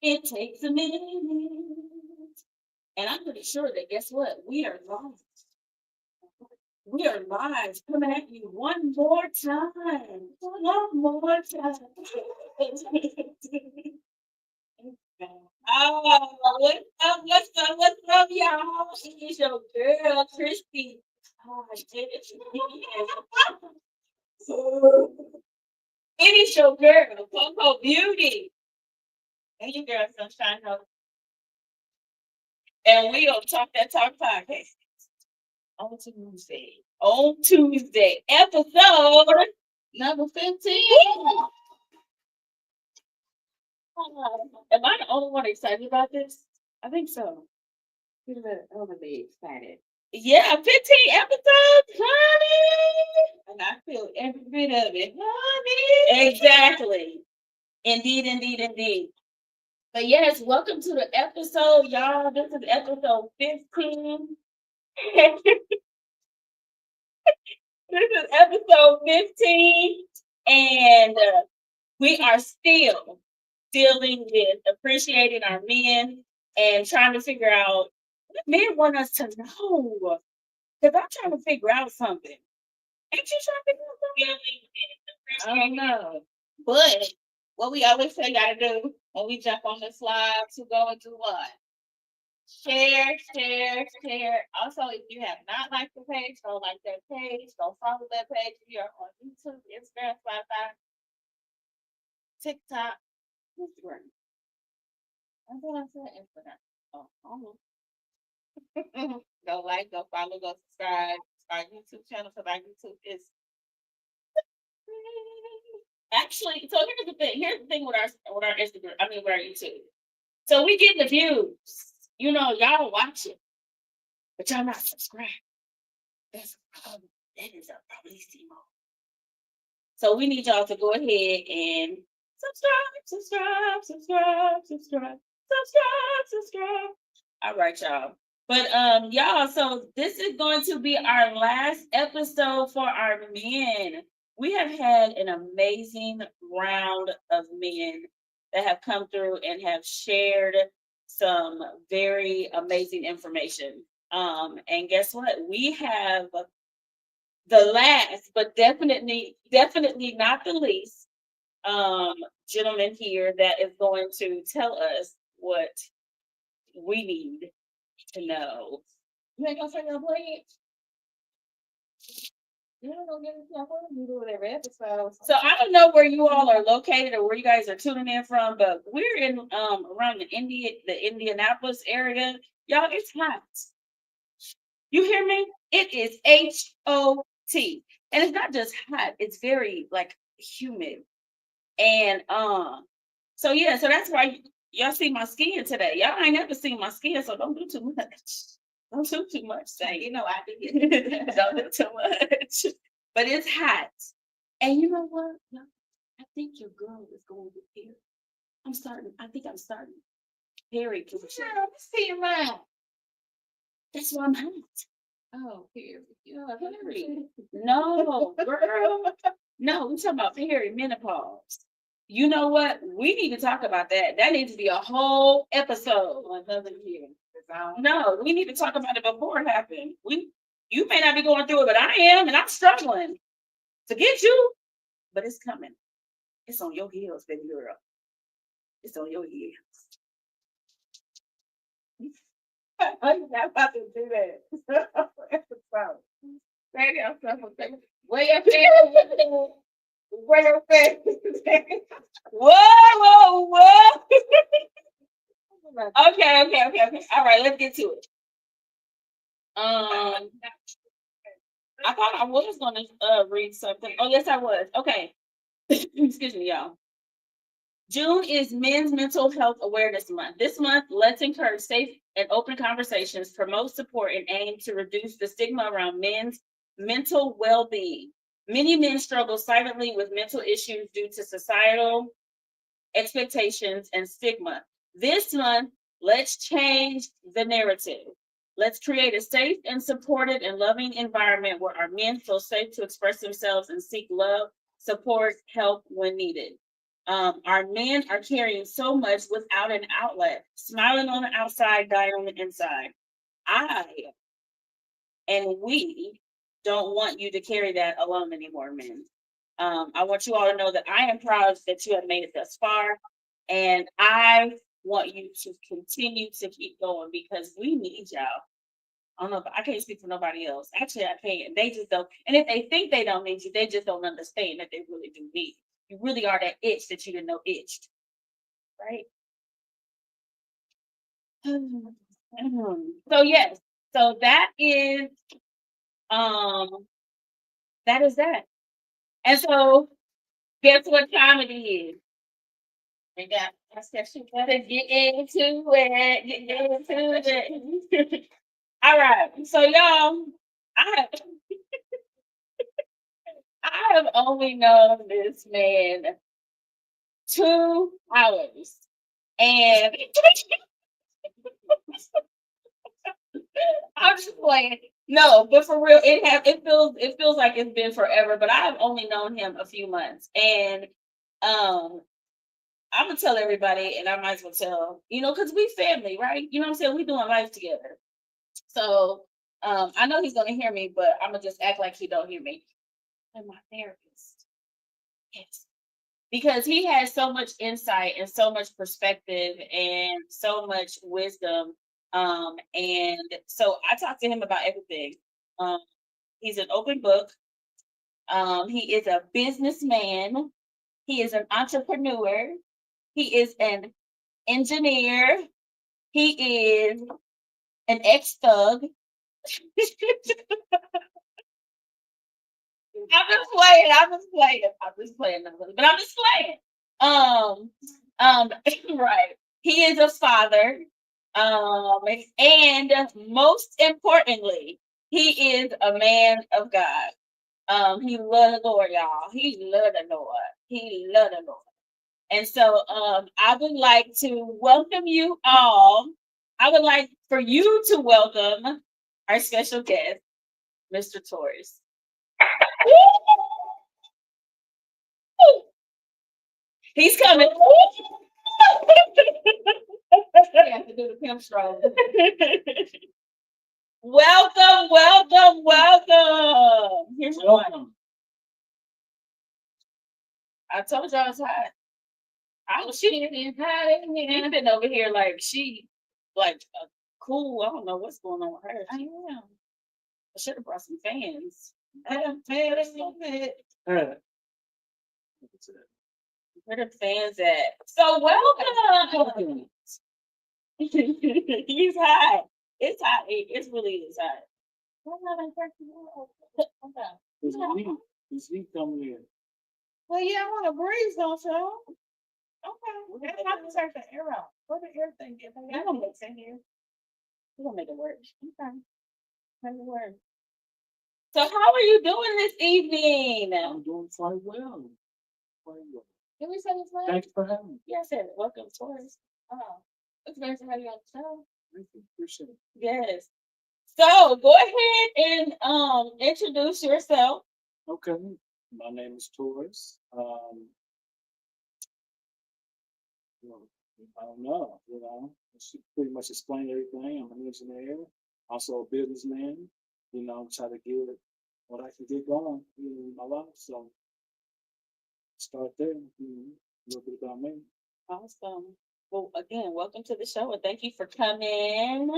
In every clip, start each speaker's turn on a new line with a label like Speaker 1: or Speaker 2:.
Speaker 1: It takes a minute. And I'm pretty sure that guess what? We are live. We are live coming at you one more time. One more time. Oh, what's up? What's up? What's up, y'all? It is your girl, Christy. Oh, I did it again. It is your girl, Coco Beauty. And your girl, Sunshine Hope. And we on Talk That Talk Podcast on Tuesday. On Tuesday, episode number 15. Am I the only one excited about this? I think so. I'm gonna be excited. Yeah, 15 episodes, honey. And I feel every bit of it, honey. Exactly. Indeed, indeed, indeed. But yes, welcome to the episode, y'all. This is episode 15. This is episode 15. And we are still dealing with appreciating our men and trying to figure out what men want us to know. Because I'm trying to figure out something. Ain't you trying to figure out something? I don't know. But what we always say gotta do when we jump on the slide to go and do what? Share, share, share. Also, if you have not liked the page, go like that page. Go follow that page. We are on YouTube, Instagram, Spotify, TikTok, Instagram. I thought I said Instagram. Oh, almost. Go like, go follow, go subscribe. Our YouTube channel, because our YouTube is actually. So here's the thing. Here's the thing with our Instagram. I mean, with our YouTube. So we get the views. You know, y'all watch it, but y'all not subscribed. That's a problem. That is a problemo. So we need y'all to go ahead and subscribe. All right, y'all. But y'all, so this is going to be our last episode for our men. We have had an amazing round of men that have come through and have shared some very amazing information. And guess what? We have the last, but definitely not the least, gentleman here that is going to tell us what we need to know. You ain't gonna say no play. You don't gonna get yourself on you do whatever episode. So I don't know where you all are located or where you guys are tuning in from, but we're in around the Indianapolis area. Y'all, it's hot. You hear me? It is HOT. And it's not just hot, it's very like humid. And so yeah, so that's why y'all see my skin today. Y'all ain't never seen my skin, so don't do too much. Don't do too much. Say, you know, I did. Don't do too much. But it's hot. And you know what? I think your girl is going to here. I think I'm starting. Very good. Let's see your mouth. That's why I'm hot. Oh, period. Period. No, girl. No, we're talking about perimenopause. You know what? We need to talk about that. That needs to be a whole episode. Another year. No, we need to talk about it before it happened. You may not be going through it, but I am, and I'm struggling to get you. But it's coming. It's on your heels, baby girl. It's on your heels. I'm not about to do that. Baby, I'm suffering. Way up there. Way up there. Whoa. Okay. All right, let's get to it. I thought I was going to read something. Oh, yes, I was. Okay. Excuse me, y'all. June is Men's Mental Health Awareness Month. This month, let's encourage safe and open conversations, promote support, and aim to reduce the stigma around men's mental well-being. Many men struggle silently with mental issues due to societal expectations and stigma. This month, let's change the narrative. Let's create a safe and supportive and loving environment where our men feel safe to express themselves and seek love, support, help when needed. Our men are carrying so much without an outlet, smiling on the outside, dying on the inside. I and we don't want you to carry that alone anymore, men. I want you all to know that I am proud that you have made it thus far, and I want you to continue to keep going because we need y'all. I don't know, but I can't speak for nobody else. Actually, I can't. They just don't. And if they think they don't need you, they just don't understand that they really do need you. You really are that itch that you didn't know itched, right? So yes, so um that is that. And so guess what time it is? And got I said she better get into it. Get into it. All right. So y'all, I have I have only known this man 2 hours. And I'm just playing. No, but for real, it feels like it's been forever, but I have only known him a few months. And um I'm gonna tell everybody, and I might as well tell, because we family, right? You know what I'm saying? We doing life together. So I know he's gonna hear me, but I'm gonna just act like he don't hear me. And my therapist. Yes. Because he has so much insight and so much perspective and so much wisdom. And so I talked to him about everything. Um, he's an open book. He is a businessman. He is an entrepreneur. He is an engineer. He is an ex thug. I'm just playing, but I'm just playing. Um, right. He is a father. And most importantly, he is a man of God. He loved the Lord, y'all. He loved the Lord. He loved the Lord. And so I would like to welcome you all. I would like for you to welcome our special guest, Mr. Torres. He's coming. I have to do the pimp stroke. Welcome, welcome, welcome. Here's one. I told y'all it's hot. I was shitting in hot in here. I've been over here like cool. I don't know what's going on with her. I am. I should have brought some fans. I'm fan a little bit. Where the fans at? So welcome. He's hot. It's hot. It really is hot. Is he coming in? Well, yeah, I want a breeze, don't you? Okay. And I'm gonna start the air out. Where the air thing get? We're gonna mix in here. We're gonna make it work. Okay. Make it work. So how are you doing this evening? I'm doing quite well. Quite well. Can we say this? Thanks for having me. Yes, sir. Welcome, Taurus. Oh, it's nice to have you on the show. Thank you. Appreciate it. Yes. So go ahead and introduce yourself. Okay. My name is Taurus. I don't know, she pretty much explained everything. I'm an engineer, also a businessman, try to get what I can get going in my life. So start there, a little bit about me. Awesome. Well, again, welcome to the show and thank you for coming.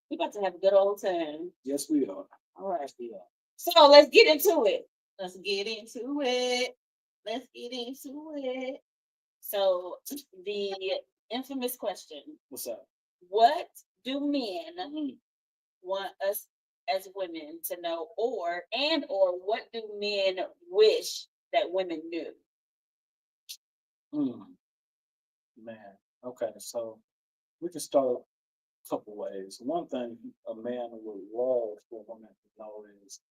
Speaker 1: We're about to have a good old time. Yes, we are. All right. We are. So let's get into it. Let's get into it. Let's get into it. So the infamous question. What's up? What do men want us as women to know, or what do men wish that women knew? Man, okay, so we can start a couple ways. One thing a man would love for a woman to know is,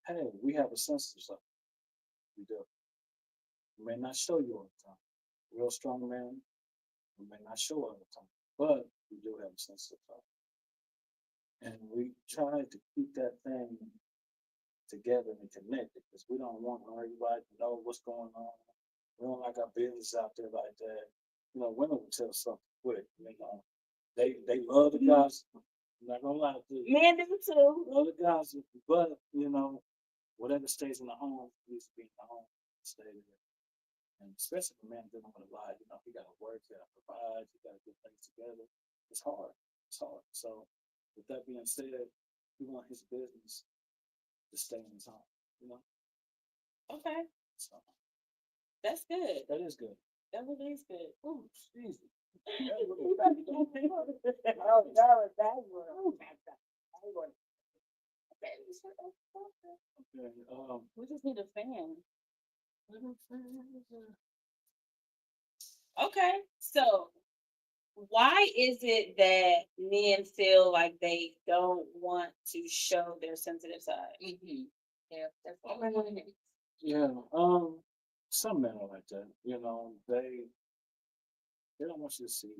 Speaker 1: hey, we have a sense of something. We do. We may not show you all the time. Real strong man, we may not show all the time, but we do have a sense of self. And we try to keep that thing together and connected because we don't want everybody to know what's going on.
Speaker 2: We don't like our business out there like that. You know, women will tell something quick. You know, they love the gossip. I'm not gonna lie to you.
Speaker 1: Men do too.
Speaker 2: Love the gossip, but you know, whatever stays in the home needs to be in the home. Stay there. And especially if a man dealing with a lot, you know, he got to work, he got to provide, he got to get things together. It's hard. It's hard. So, with that being said, we want his business to stay in his home. You know.
Speaker 1: Okay,
Speaker 2: So
Speaker 1: that's good.
Speaker 2: that is good.
Speaker 1: That really is good.
Speaker 2: Ooh, Jesus. Okay.
Speaker 1: We just need a fan. Okay, so why is it that men feel like they don't want to show their sensitive side?
Speaker 3: Mm-hmm. Yeah, that's
Speaker 2: I
Speaker 3: what
Speaker 2: mean, yeah. Some men are like that. You know, they don't want you to see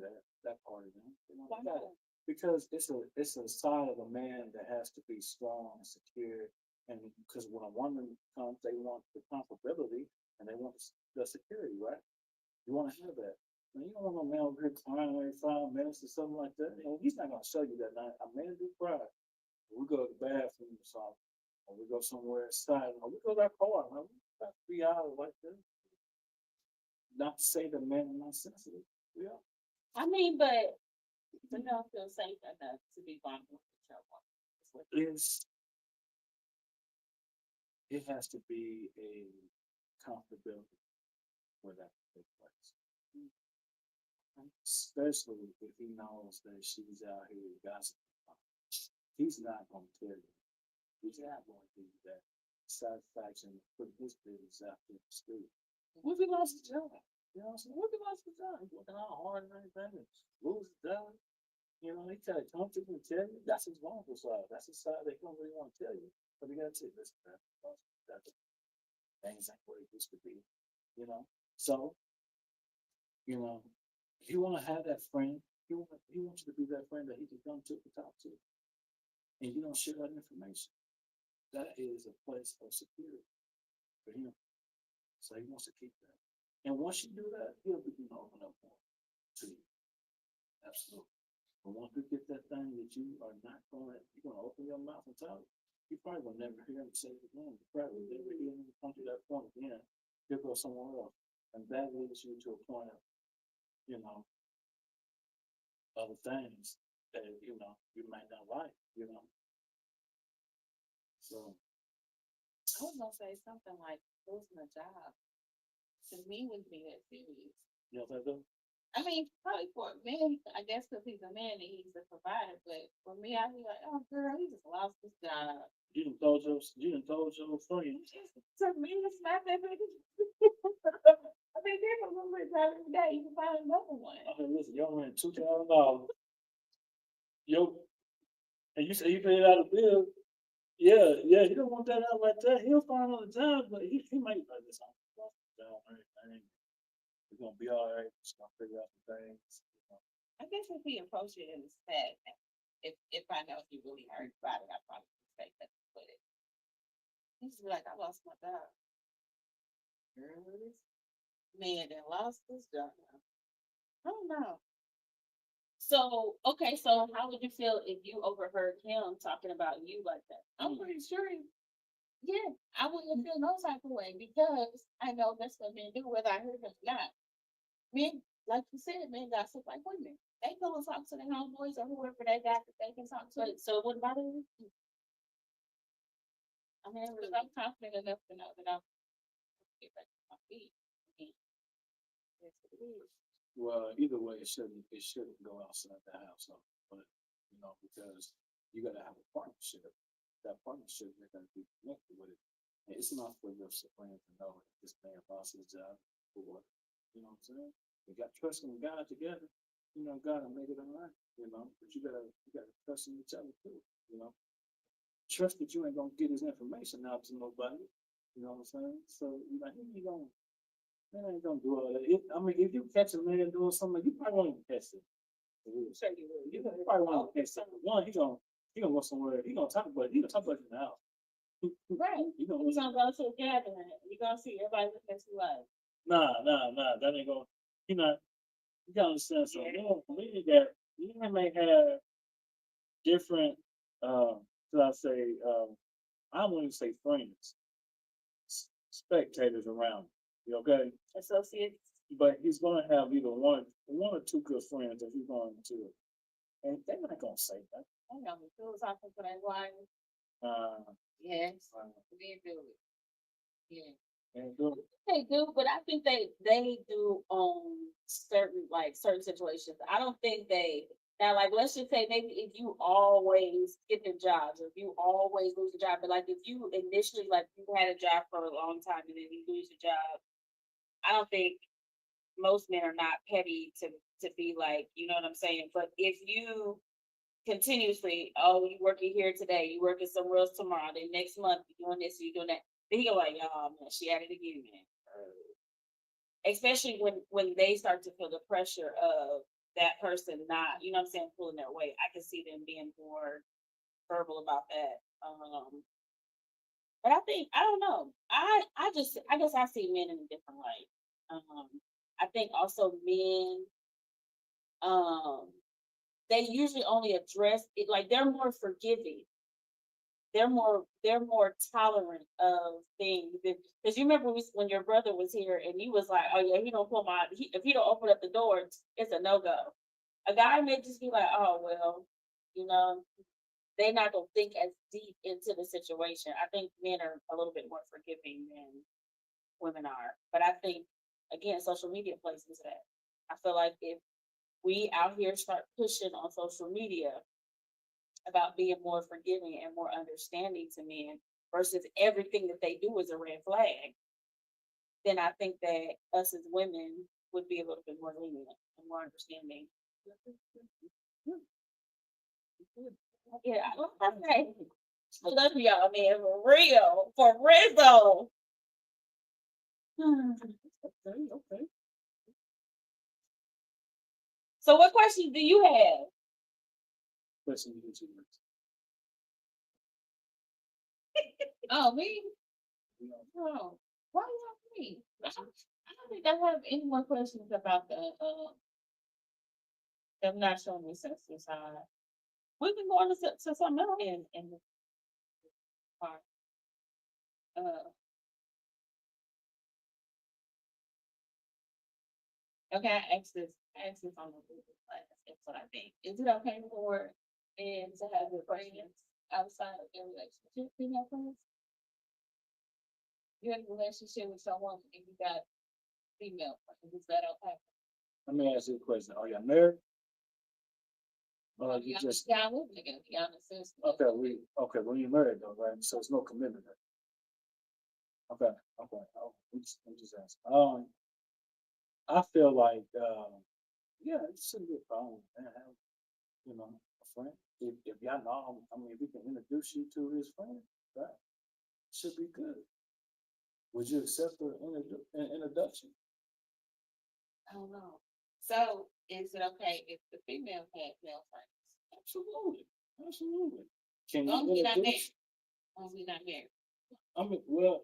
Speaker 2: that part of them. You know,
Speaker 1: Why not?
Speaker 2: because it's a side of a man that has to be strong and secure. And because when a woman comes, they want the comfortability and they want the security, right? You want to have that. And you don't want no man over here crying every 5 minutes or something like that. You know, he's not gonna show you that night. A man do cry. We go to the bathroom or something, or we go somewhere inside, or we go to our car. Man, we got 3 hours like that. Not to say that men are not sensitive. We are.
Speaker 1: I mean, but we don't feel safe enough to be vulnerable with each other.
Speaker 2: It's it has to be a comfortability for that to take place. Especially if he knows that she's out here gossiping. He's not going to tell you. He's not going to do that satisfaction of putting his business out there in the street. What if he lost his job? You know what I'm saying? What if he lost his job? He's working out hard and everything and lose his job. You know, he tell you, comfortably tell you. That's his vulnerable side. That's his side they don't really want to tell you. But he got to tell you, listen, man, things ain't what it used to be. You know? So, you know, if you want to have that friend, he wants you to be that friend that he can come to and talk to. And you don't share that information. That is a place of security for him. So he wants to keep that. And once you do that, he'll begin to open up more to you. Absolutely. But once you get that thing that you are not going to, you're going to open your mouth and talk, you probably will never hear him say it again. You probably will never hear him come to that point again. He'll go somewhere else. And that leads you to a point of, you know, other things that, you know, you might not like, you know. So,
Speaker 3: I was gonna say something like losing a job. To me, wouldn't be that serious.
Speaker 2: you know what I do?
Speaker 3: I mean, probably for a man, I guess because he's a man and he's a provider. But for me, I'd be like, oh, girl, he just lost his job.
Speaker 2: You done told your friends.
Speaker 3: To me, it's not that big. I mean, there's a little bit of job every day. You can find another one.
Speaker 2: Okay, listen, y'all ran $2,000. Yo, and you say you paid out a bill. Yeah, yeah, you don't want that out like that. He'll find another job, but he might like this. I'm lost the job, everything. We're gonna be all right. Just gonna figure out some things. You know.
Speaker 3: I guess if he approached it in a sad, if I know he really hurt about it, I probably would say that. But he's be like, I lost my job. Girl, this man that lost his job. I don't know.
Speaker 1: So, okay, so how would you feel if you overheard him talking about you like that?
Speaker 3: I'm pretty sure, yeah, I wouldn't feel no type of way because I know that's what men do, whether I heard it or not. Men, like you said, men gossip like women. They go and talk to their homeboys or whoever they got that they can talk to.
Speaker 1: But so it wouldn't bother you?
Speaker 3: I mean, because I'm confident enough to know that I'm get back to my feet. And that's what it is.
Speaker 2: Well, either way, it shouldn't go outside the house, though. But you know, because you gotta have a partnership. That partnership, they're gonna be connected with it. And it's not for your friend to know if this man lost his job or what. You know what I'm saying? We got trust in God together. You know, God will make it all right. You know, but you gotta trust in each other too. You know, trust that you ain't gonna get his information out to nobody. You know what I'm saying? So you know, he ain't gonna. Man ain't gonna do all that. I mean, if you catch a man doing something, you probably won't even catch it.
Speaker 3: Sure you will.
Speaker 2: You probably won't even catch it. One, he gonna go somewhere. He gonna talk about it. He gonna talk about it in the house.
Speaker 3: Right.
Speaker 2: He gonna
Speaker 1: You're gonna go to a gathering. You're gonna see everybody looking at you like,
Speaker 2: Nah. That ain't gonna. You know, you gotta understand something. Meaning that you may have different. Should I say? I wouldn't even say friends, spectators around. You okay?
Speaker 1: Associates.
Speaker 2: But he's gonna have either one or two good friends that he's going to, and they're not gonna say that.
Speaker 3: I know the tools off for that wine.
Speaker 2: Uh,
Speaker 3: Yes, we do it. Yeah.
Speaker 2: and do it.
Speaker 1: They do, but I think they do on certain situations. I don't think they now like let's just say maybe if you always get the jobs or if you always lose a job, but like if you initially like you had a job for a long time and then you lose a job, I don't think most men are not petty to be like, you know what I'm saying? But if you continuously, oh, you working here today, you working somewhere else tomorrow, then next month you doing this, you doing that. Then he go like, oh man, she at it again, man. Especially when they start to feel the pressure of that person not, you know what I'm saying, pulling their weight. I can see them being more verbal about that. But I think I don't know. I guess I see men in a different light. I think also men um they usually only address it like they're more forgiving. They're more tolerant of things because you remember when your brother was here and he was like, oh yeah, he don't pull if he don't open up the door, it's a no-go. A guy may just be like, oh well, you know, they not gonna think as deep into the situation. I think men are a little bit more forgiving than women are. But I think again, social media plays into that. I feel like if we out here start pushing on social media about being more forgiving and more understanding to men versus everything that they do is a red flag, then I think that us as women would be a little bit more lenient and more understanding. Yeah, I love y'all, man, for real, for Rizzo.
Speaker 2: Okay.
Speaker 1: So, what questions do you have?
Speaker 2: Question you to
Speaker 3: Oh, me?
Speaker 2: you know,
Speaker 3: Oh, why not me? I don't think I have any more questions about them not showing me sensitive side.
Speaker 1: We can go on to something else.
Speaker 3: In the part. Okay, I asked this on the Google class. That's what I think. Is it okay for men to have their friends outside of their relationship? Female friends? You're in a relationship with someone and you got female friends. Is that okay?
Speaker 2: let me ask you a question. Are you married? Or you
Speaker 3: Y'all
Speaker 2: just
Speaker 3: y'all live together. Y'all in a sense.
Speaker 2: okay? When you're married though, right? So it's no commitment there. Okay. Oh, I'm just asking. I feel like yeah, it shouldn't be a problem. Man, have, a friend. If y'all know, I mean, if we can introduce you to his friend, that should be good. Would you accept an introduction?
Speaker 3: I don't know. So is it okay if the female had male friends?
Speaker 2: Absolutely. Can
Speaker 3: Long
Speaker 2: you
Speaker 3: as we not married.
Speaker 2: introduce?
Speaker 3: Long as we not married.
Speaker 2: I mean, well,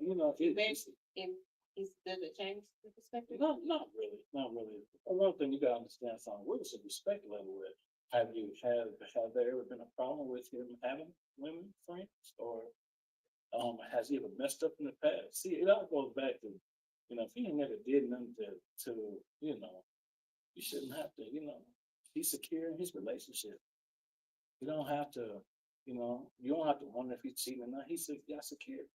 Speaker 3: Does it change the perspective?
Speaker 2: not really, not really. One thing you gotta understand something. Where's the respect level with? Have there ever been a problem with him having women friends, or has he ever messed up in the past? See, it all goes back to, if he ain't never did nothing to you shouldn't have to, he's secure in his relationship. You don't have to, you don't have to wonder if he's cheating or not. He's got secure.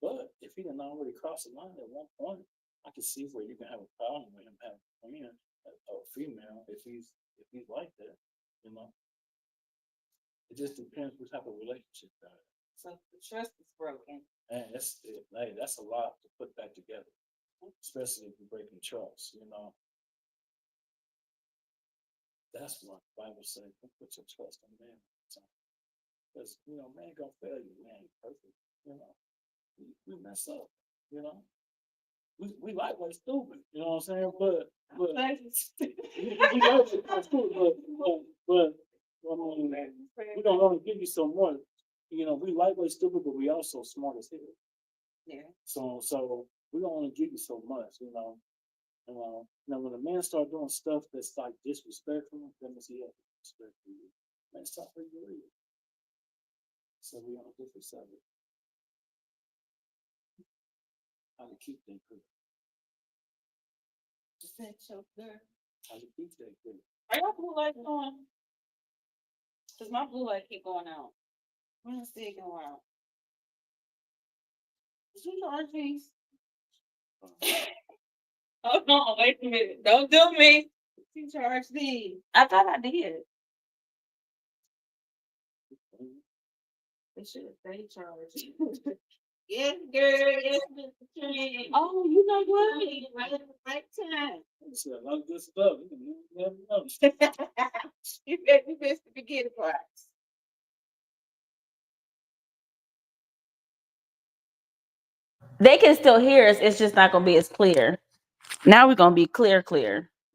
Speaker 2: But if he didn't already cross the line at one point, I can see where you can have a problem with him having a friend, a female, if he's like that, you know. It just depends what type of relationship that is.
Speaker 3: So the trust is broken.
Speaker 2: And that's a lot to put back together, especially if you're breaking trust. That's what the Bible says. Don't put your trust in man. Because, man gonna fail you. Man ain't perfect. We mess up. You know, we like what's stupid. You know what I'm saying? But we like what's stupid. But we don't want to give you so much. We like what's stupid, but we also smart as hell.
Speaker 3: Yeah.
Speaker 2: So we don't want to give you so much. When a man start doing stuff that's like disrespectful, that means he has respect for you. Man, stop for you real. So we on a different subject. How to keep that good.
Speaker 3: Is that your girl?
Speaker 2: How to keep that good.
Speaker 1: Are y'all blue lights on? Because my blue light keep going out.
Speaker 3: When does it go out?
Speaker 1: Did you charge these? Oh no, wait a minute. Don't do me.
Speaker 3: You charge these.
Speaker 1: I thought I did.
Speaker 3: It should say charge. Yes, girl. Yes, Mr. King.
Speaker 1: Oh, you know what?
Speaker 3: Right at the right time.
Speaker 2: It's a lot of good stuff. You never know.
Speaker 3: You said you missed the beginning part.
Speaker 1: They can still hear us. It's just not going to be as clear. Now we're going to be clear.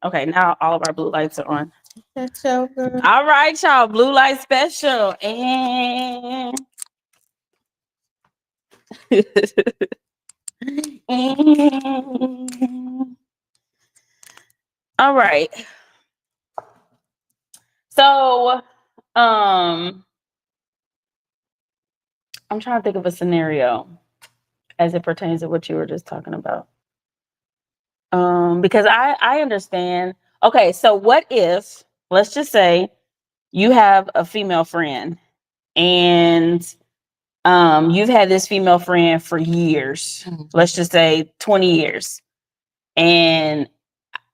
Speaker 1: Okay, now all of our blue lights are on.
Speaker 3: That's your girl.
Speaker 1: All right, y'all. Blue light special. And... All right. So, I'm trying to think of a scenario as it pertains to what you were just talking about. Because I understand. Okay, so what if, let's just say, you have a female friend and you've had this female friend for years.
Speaker 3: Mm-hmm.
Speaker 1: Let's just say 20 years. And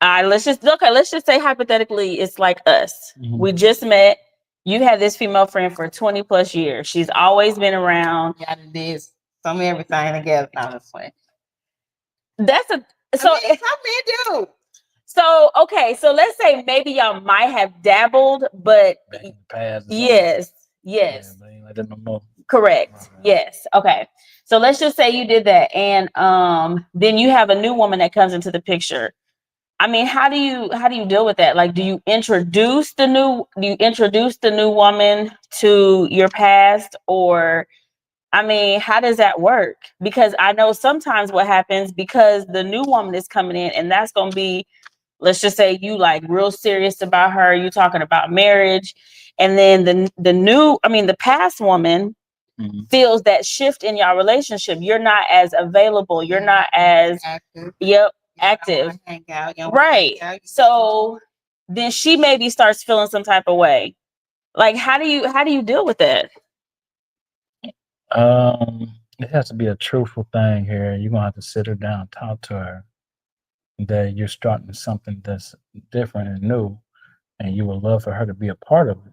Speaker 1: let's just say hypothetically it's like us.
Speaker 2: Mhm.
Speaker 1: We just met. You've had this female friend for 20 plus years. She's always been around.
Speaker 3: Y'all did some everything together, honestly.
Speaker 1: That's a so
Speaker 3: I mean, some men do.
Speaker 1: so okay, so let's say maybe y'all might have dabbled, but
Speaker 2: Back in the past.
Speaker 1: yes.
Speaker 2: Yeah, but ain't like that no more.
Speaker 1: Correct.
Speaker 2: Okay.
Speaker 1: Yes. Okay. So let's just say you did that, and then you have a new woman that comes into the picture. I mean, how do you deal with that? Like, do you introduce the new woman to your past, or I mean, how does that work? Because I know sometimes what happens, because the new woman is coming in, and that's going to be, let's just say you like real serious about her, you talking about marriage, and then the past woman feels that shift in your relationship. You're not as available. You're not as
Speaker 3: active.
Speaker 1: Yep, active.
Speaker 3: Hang out,
Speaker 1: Right. So then she maybe starts feeling some type of way. Like, how do you deal with that?
Speaker 2: It has to be a truthful thing here. You're gonna have to sit her down and talk to her that you're starting something that's different and new, and you would love for her to be a part of it.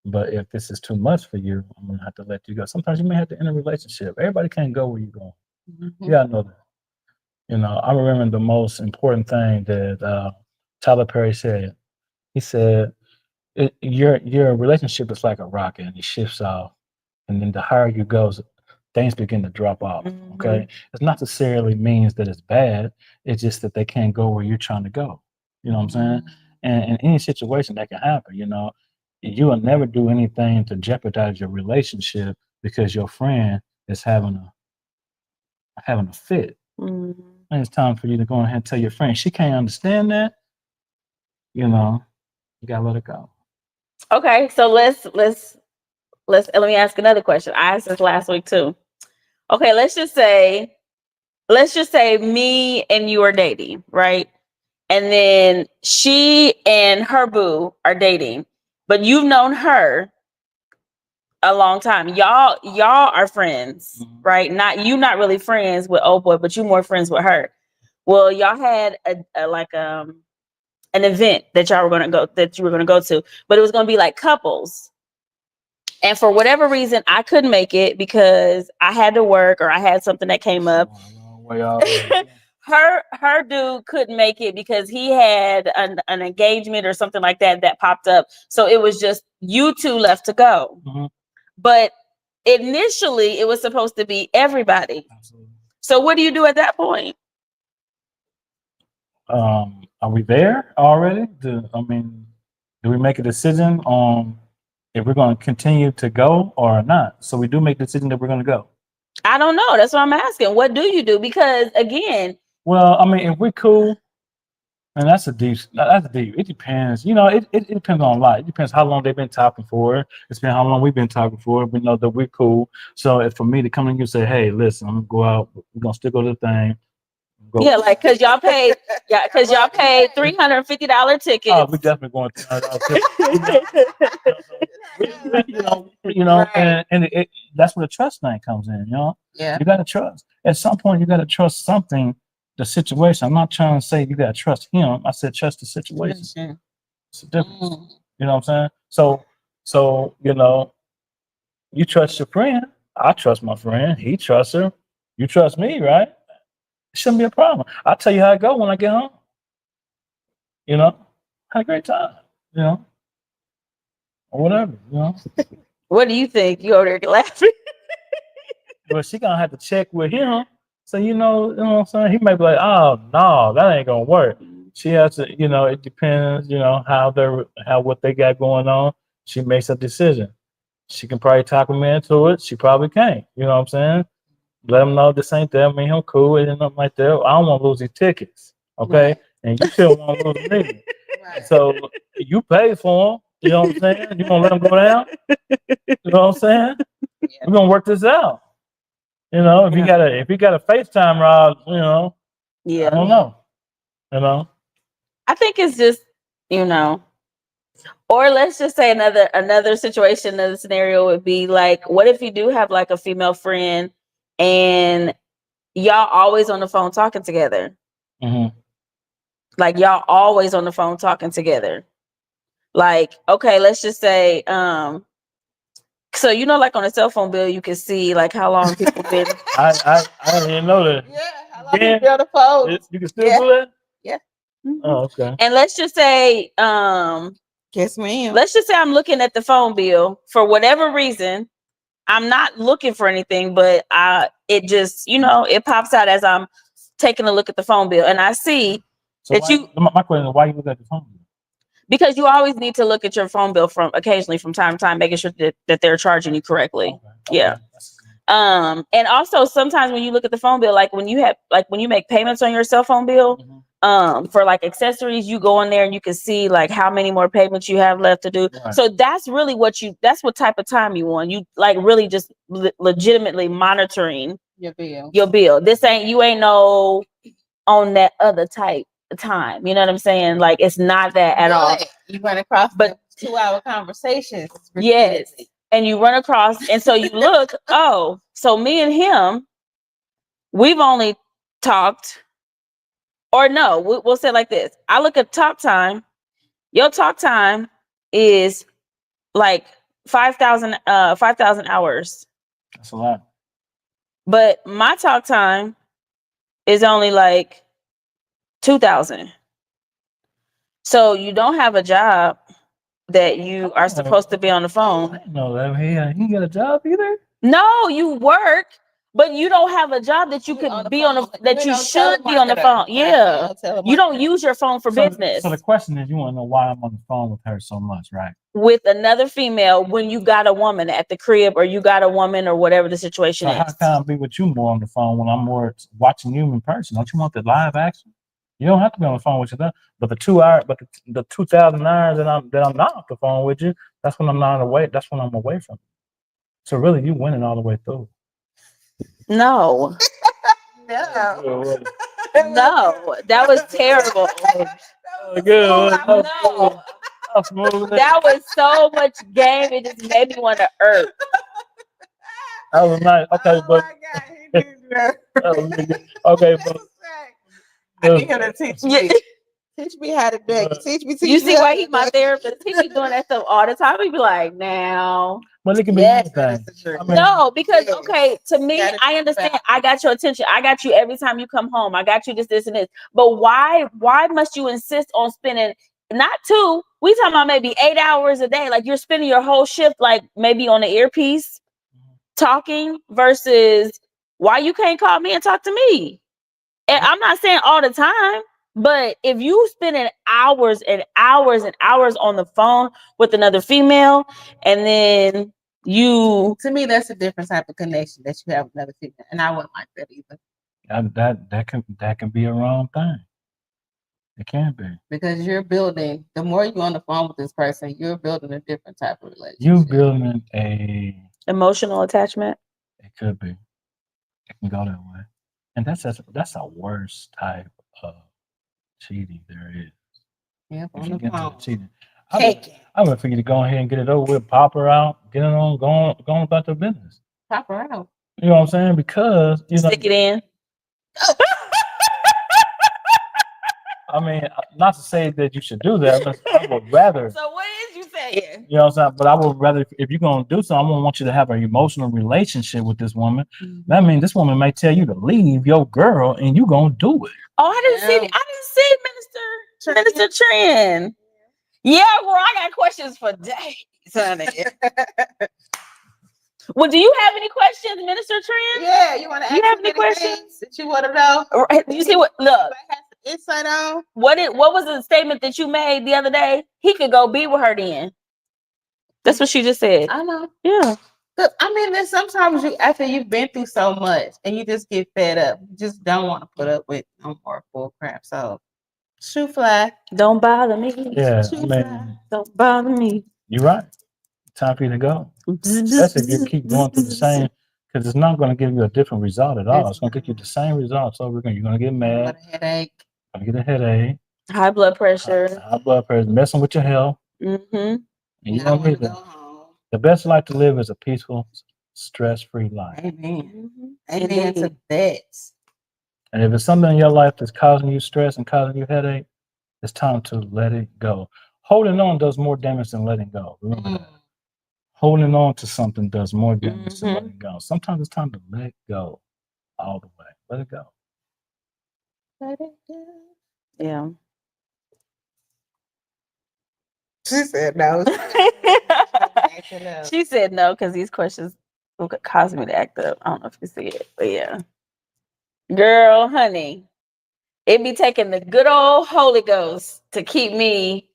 Speaker 2: But if this is too much for you, I'm gonna have to let you go. Sometimes you may have to end a relationship. Everybody can't go where you're going.
Speaker 3: Mm-hmm.
Speaker 2: You gotta know that. I remember the most important thing that Tyler Perry said. He said, your relationship is like a rocket, and it shifts off, and then the higher you go, things begin to drop off.
Speaker 1: Mhm.
Speaker 2: Okay, it's not necessarily means that it's bad. It's just that they can't go where you're trying to go. You know what I'm saying? And in any situation that can happen, you will never do anything to jeopardize your relationship because your friend is having a fit.
Speaker 1: Mhm.
Speaker 2: And it's time for you to go ahead and tell your friend she can't understand that. You gotta let it go.
Speaker 1: Okay, so let me ask another question. I asked this last week too. Okay, let's just say me and you are dating, right? And then she and her boo are dating, but you've known her a long time. Y'all are friends, right? Not really friends with old boy, but you more friends with her. Well, y'all had an event that you were gonna go to, but it was gonna be like couples. And for whatever reason, I couldn't make it because I had to work or I had something that came up. Her dude couldn't make it because he had an engagement or something like that popped up. So it was just you two left to go.
Speaker 2: Mhm.
Speaker 1: But initially, it was supposed to be everybody.
Speaker 2: Absolutely.
Speaker 1: So what do you do at that point?
Speaker 2: Are we there already? Do we make a decision on if we're going to continue to go or not? So we do make the decision that we're going to go.
Speaker 1: I don't know. That's what I'm asking. What do you do? Because again,
Speaker 2: well, if we're cool, And that's a deep. That's deep. It depends. It depends on a lot. It depends how long they've been talking for. It's been how long we've been talking for. We know that we're cool. So if for me to come in and you say, "Hey, listen, I'm gonna go out. We're gonna still go to the thing." Go.
Speaker 1: Yeah, like because y'all paid, yeah, because y'all paid $350 tickets.
Speaker 2: Oh, we definitely going to.
Speaker 3: Right.
Speaker 2: And that's where the trust thing comes in.
Speaker 3: Yeah.
Speaker 2: You got to trust. At some point, you got to trust something. The situation. I'm not trying to say you got to trust him. I said trust the situation.
Speaker 3: Mm-hmm.
Speaker 2: It's a difference. You know what I'm saying? So you trust your friend. I trust my friend. He trusts her. You trust me, right? It shouldn't be a problem. I'll tell you how it go when I get home. Had a great time. You know, or whatever.
Speaker 1: What do you think? You over there laughing?
Speaker 2: But she gonna have to check with him. So you know what I'm saying? He might be like, oh no, that ain't gonna work. She has to, it depends, how what they got going on. She makes a decision. She can probably talk him into it. She probably can't. You know what I'm saying? Let him know this ain't that. I mean, him cool and nothing like that. I don't want to lose these tickets. Okay.
Speaker 3: Right.
Speaker 2: And you still want to lose me.
Speaker 3: Right.
Speaker 2: So you pay for him. You know what I'm saying? You gonna let him go down? You know what I'm saying?
Speaker 3: Yeah.
Speaker 2: We're gonna work this out. If you got a FaceTime rod, I
Speaker 1: Yeah,
Speaker 2: don't know. You know.
Speaker 1: I think it's just or let's just say another situation, another scenario would be like, what if you do have like a female friend and y'all always on the phone talking together?
Speaker 2: Mm-hmm.
Speaker 1: Like y'all always on the phone talking together. Like, okay, let's just say, so like on a cell phone bill, you can see like how long people been.
Speaker 2: I didn't know that.
Speaker 3: Yeah. How long you be on the phone?
Speaker 2: You can still do that?
Speaker 3: Yeah.
Speaker 2: Oh, okay.
Speaker 1: And let's just say,
Speaker 3: Yes, ma'am.
Speaker 1: let's just say I'm looking at the phone bill for whatever reason. I'm not looking for anything, but it just, it pops out as I'm taking a look at the phone bill, and I see that
Speaker 2: My question is, why you look at the phone bill?
Speaker 1: Because you always need to look at your phone bill occasionally from time to time, making sure that they're charging you correctly.
Speaker 2: Okay.
Speaker 1: Yeah. And also sometimes when you look at the phone bill, like when you make payments on your cell phone bill, for like accessories, you go in there and you can see like how many more payments you have left to do. Right. So that's really that's what type of time you want. You like really just legitimately monitoring
Speaker 3: your bill.
Speaker 1: You ain't no on that other type of time. You know what I'm saying? Like it's not that at all.
Speaker 3: You run across but 2-hour conversations.
Speaker 1: Yes. And you run across, and so you look, oh, so me and him, we've only talked, or no, we'll say it like this. I look at talk time. Your talk time is like 5,000 hours.
Speaker 2: That's a lot.
Speaker 1: But my talk time is only like 2,000. So you don't have a job that you are supposed to be on the phone.
Speaker 2: I didn't know that. He got a job either?
Speaker 1: No, you work, but you don't have a job that you could be on that you should be on the phone. Yeah. You don't use your phone for business.
Speaker 2: So the question is, you want to know why I'm on the phone with her so much, right?
Speaker 1: With another female when you got a woman at the crib, or you got a woman, or whatever the situation is.
Speaker 2: How can I be with you more on the phone when I'm more watching you in person? Don't you want the live action? You don't have to be on the phone with you, but the 2 hours, but the 2,000 hours that I'm not off the phone with you, that's when I'm not away. That's when I'm away from you. So really, you winning all the way through.
Speaker 1: No.
Speaker 3: No.
Speaker 1: No, that was terrible.
Speaker 2: No.
Speaker 1: That was so much game. It just made me want to irk.
Speaker 2: That was nice. Okay, but okay, but
Speaker 3: I need him to teach me. Teach me how to do it. Teach me.
Speaker 1: You see why he's my therapist? He be doing that stuff all the time. He be like, now.
Speaker 2: But it can be anything.
Speaker 1: No, because okay, to me, I understand. I got your attention. I got you every time you come home. I got you this, and this. But why must you insist on spending not 2? We talking about maybe 8 hours a day. Like you're spending your whole shift, like maybe on the earpiece, talking versus why you can't call me and talk to me. And I'm not saying all the time. But if you spending hours and hours and hours on the phone with another female, and then to
Speaker 3: me, that's a different type of connection that you have with another female, and I wouldn't like that either.
Speaker 2: That can be a wrong thing. It can be.
Speaker 3: Because you're building, the more you're on the phone with this person, you're building a different type of relationship.
Speaker 2: You building a.
Speaker 1: Emotional attachment.
Speaker 2: It could be. It can go that way, and that's a worst type of cheating there is.
Speaker 3: Yeah,
Speaker 2: If
Speaker 3: on
Speaker 2: you
Speaker 3: the
Speaker 2: get to
Speaker 3: phone.
Speaker 2: the cheating,
Speaker 3: Take it.
Speaker 2: I would for you to go ahead and get it over with, pop her out, get it on, go on about their business.
Speaker 3: Pop her out.
Speaker 2: You know what I'm saying? Because
Speaker 1: Stick it in.
Speaker 2: I mean, not to say that you should do that, but I would rather.
Speaker 1: So what is you saying?
Speaker 2: You know what I'm saying? But I would rather, if you're gonna do something, I want you to have an emotional relationship with this woman. That means this woman may tell you to leave your girl, and you gonna do it.
Speaker 1: Oh, I didn't see Minister Trend. Yeah, bro, I got questions for days, honey. Well, do you have any questions, Minister Trend?
Speaker 3: Yeah, you want to ask
Speaker 1: have
Speaker 3: me
Speaker 1: any questions
Speaker 3: that you want to know?
Speaker 1: You see what? Look,
Speaker 3: Insight on
Speaker 1: what was the statement that you made the other day? He could go be with her then. That's what she just said.
Speaker 3: I know.
Speaker 1: Yeah.
Speaker 3: I mean, then sometimes after you've been through so much and you just get fed up, you just don't want to put up with no more bull crap. So, shoe fly.
Speaker 1: Don't bother me.
Speaker 2: Yeah,
Speaker 3: Shoe
Speaker 2: I
Speaker 3: fly.
Speaker 2: mean,
Speaker 1: Don't bother me.
Speaker 2: you're right. Time for you to go. That's if you keep going through the same, because it's not going to give you a different result at all. It's going to get you the same results over again. You're going to get mad.
Speaker 3: Headache.
Speaker 2: Going to get a headache.
Speaker 1: High blood pressure.
Speaker 2: High blood pressure. Messing with your health.
Speaker 1: Mm-hmm.
Speaker 2: And you don't need that.
Speaker 3: Home.
Speaker 2: The best life to live is a peaceful, stress-free life.
Speaker 3: Amen.
Speaker 1: Mm-hmm.
Speaker 3: Amen to that.
Speaker 2: And if it's something in your life that's causing you stress and causing you headache, it's time to let it go. Holding on does more damage than letting go. Remember that. Holding on to something does more damage than letting go. Sometimes it's time to let go all the way. Let it go.
Speaker 3: Let it go.
Speaker 1: Yeah.
Speaker 3: She said no.
Speaker 1: She said no because these questions will cause me to act up. I don't know if you see it, but yeah. Girl, honey, it be taking the good old Holy Ghost to keep me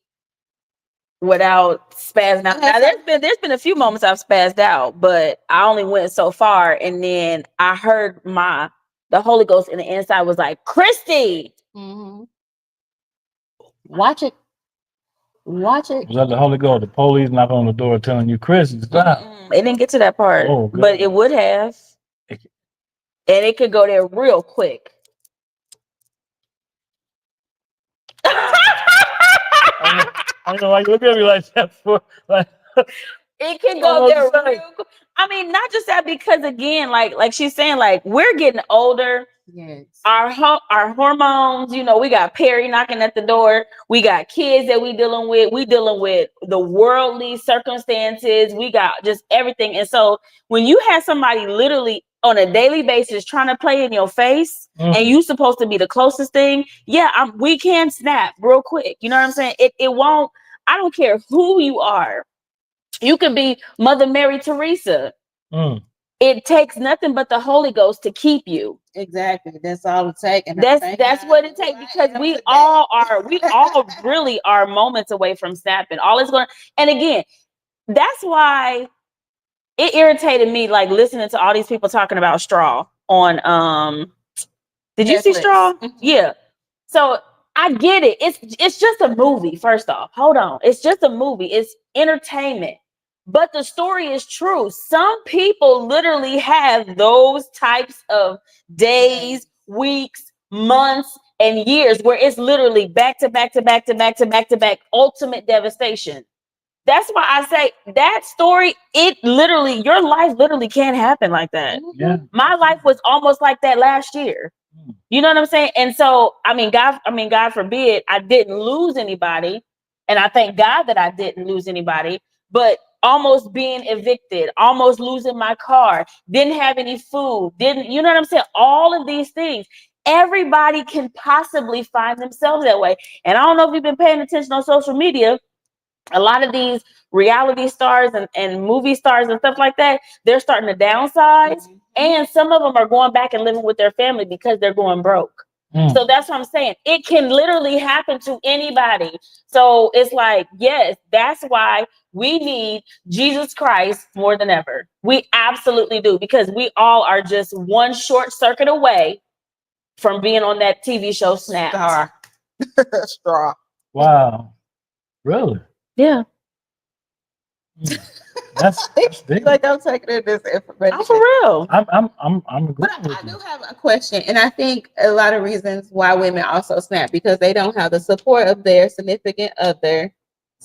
Speaker 1: without spazzing out. Now there's been a few moments I've spazzed out, but I only went so far, and then I heard the Holy Ghost in the inside was like, Christy,
Speaker 3: watch it. Watch it.
Speaker 2: Was that the Holy Ghost? The police knock on the door telling you, Chris, stop.
Speaker 1: It didn't get to that part, but it would have. And it could go there real quick.
Speaker 2: I don't know why you look at me like that for. Like,
Speaker 1: it can go there real quick. I mean, not just that, because again, like she's saying, like, we're getting older.
Speaker 3: Yes.
Speaker 1: Our hormones, we got Perry knocking at the door. We got kids that we dealing with. We dealing with the worldly circumstances. We got just everything. And so when you have somebody literally on a daily basis trying to play in your face, and you supposed to be the closest thing, we can snap real quick. You know what I'm saying? It won't. I don't care who you are. You could be Mother Mary Teresa. It takes nothing but the Holy Ghost to keep you.
Speaker 3: Exactly. That's all it takes.
Speaker 1: That's what it takes, because we all really are moments away from snapping. All is going, and again, that's why it irritated me, like listening to all these people talking about Straw on did you see Straw? Yeah. So I get it. It's just a movie. First off, hold on. It's just a movie. It's entertainment. But the story is true. Some people literally have those types of days, weeks, months, and years where it's literally back to back to back to back to back to back, ultimate devastation. That's why I say that story, your life literally can't happen like that.
Speaker 2: Yeah.
Speaker 1: My life was almost like that last year. You know what I'm saying? And so, God forbid I didn't lose anybody. And I thank God that I didn't lose anybody, but almost being evicted, almost losing my car, didn't have any food, you know what I'm saying? All of these things, everybody can possibly find themselves that way. And I don't know if you've been paying attention on social media. A lot of these reality stars and movie stars and stuff like that, they're starting to downsize. And some of them are going back and living with their family because they're going broke. So that's what I'm saying. It can literally happen to anybody. So it's like, yes, that's why we need Jesus Christ more than ever. We absolutely do, because we all are just one short circuit away from being on that TV show Snapped.
Speaker 4: Straw.
Speaker 2: Wow. Really?
Speaker 1: Yeah.
Speaker 2: That's big.
Speaker 4: Like I'm taking in this information.
Speaker 1: I'm for real.
Speaker 2: I'm
Speaker 4: But
Speaker 2: agreeing with
Speaker 4: I do
Speaker 2: you.
Speaker 4: have a question, and I think a lot of reasons why women also snap because they don't have the support of their significant other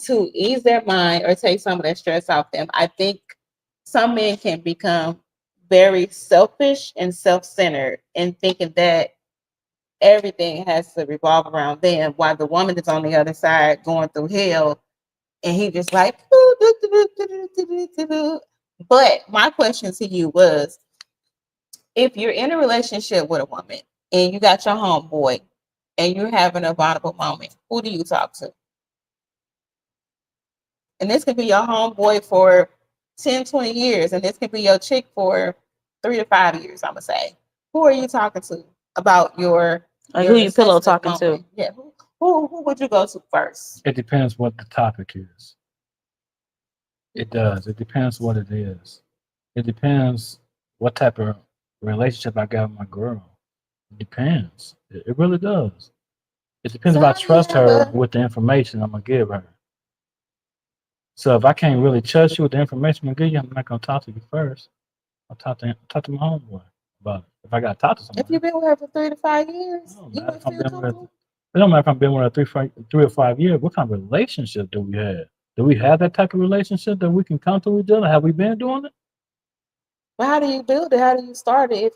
Speaker 4: to ease their mind or take some of that stress off them. I think some men can become very selfish and self-centered in thinking that everything has to revolve around them, while the woman is on the other side going through hell, and he just like. But my question to you was, if you're in a relationship with a woman and you got your homeboy and you're having a vulnerable moment, who do you talk to? And this could be your homeboy for 10, 20 years, and this could be your chick for 3 to 5 years, I'm gonna say. Who are you talking to about
Speaker 1: Like
Speaker 4: your
Speaker 1: who you pillow
Speaker 4: sensitive
Speaker 1: talking to?
Speaker 4: moment? Yeah, who would you go to first?
Speaker 2: It depends what the topic is. It does. It depends what it is. It depends what type of relationship I got with my girl. It depends. It really does. It depends if I trust her with the information I'm gonna give her. So if I can't really trust you with the information I'm gonna give you, I'm not gonna talk to you first. I'll talk to my homeboy about it. If I gotta talk to
Speaker 4: If
Speaker 2: somebody,
Speaker 4: you've been with her for 3 to 5 years,
Speaker 2: it don't
Speaker 4: you
Speaker 2: matter
Speaker 4: would
Speaker 2: if I'm
Speaker 4: feel
Speaker 2: been with her.
Speaker 4: comfortable.
Speaker 2: It don't matter if I've been with her 3 or 5 years. What kind of relationship do we have? Do we have that type of relationship that we can come to each other? Have we been doing it?
Speaker 4: But how do you build it? How do you start it?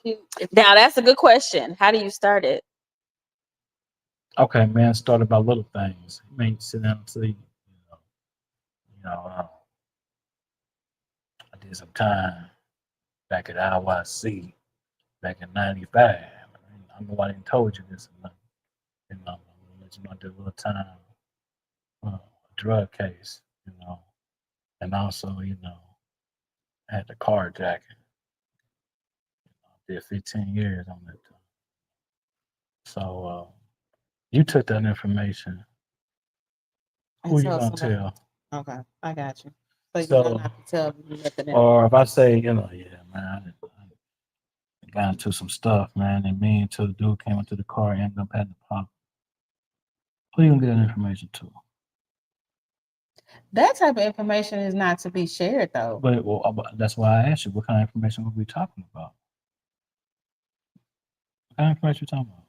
Speaker 1: Now that's a good question. How do you start it?
Speaker 2: Okay, man, started by little things. You may sit down and say, I did some time back at IYC back in '95. I know I didn't told you this, or nothing. I'm gonna let you know I did a little time, a drug case, and also, I had the carjacking. Did 15 years on that. So you took that information. Who you gonna tell?
Speaker 4: Okay, I got you. So you
Speaker 2: So,
Speaker 4: don't have to tell me nothing else.
Speaker 2: or if I say, yeah, man, I got into some stuff, man, and me and two dude came into the car and ended up having to pop. Who you gonna get that information to?
Speaker 4: That type of information is not to be shared, though.
Speaker 2: But well, that's why I asked you, what kind of information were we talking about? What kind of information you talking about?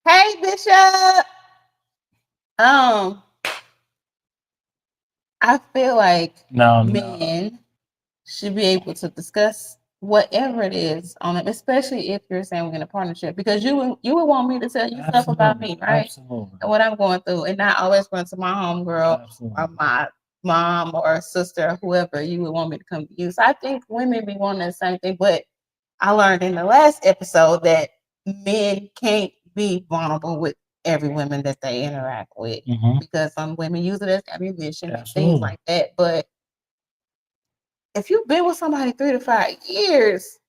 Speaker 4: Hey, Bishop. I feel like
Speaker 2: No,
Speaker 4: men should be able to discuss whatever it is on it, especially if you're saying we're in a partnership, because you would want me to tell you stuff about me, right?
Speaker 2: Absolutely.
Speaker 4: And what I'm going through, and not always going to my homegirl or my mom or sister or whoever. You would want me to come to you. So I think women be wanting the same thing, but I learned in the last episode that men can't be vulnerable with every woman that they interact with, because some women use it as ammunition and things like that. But if you've been with somebody 3 to 5 years,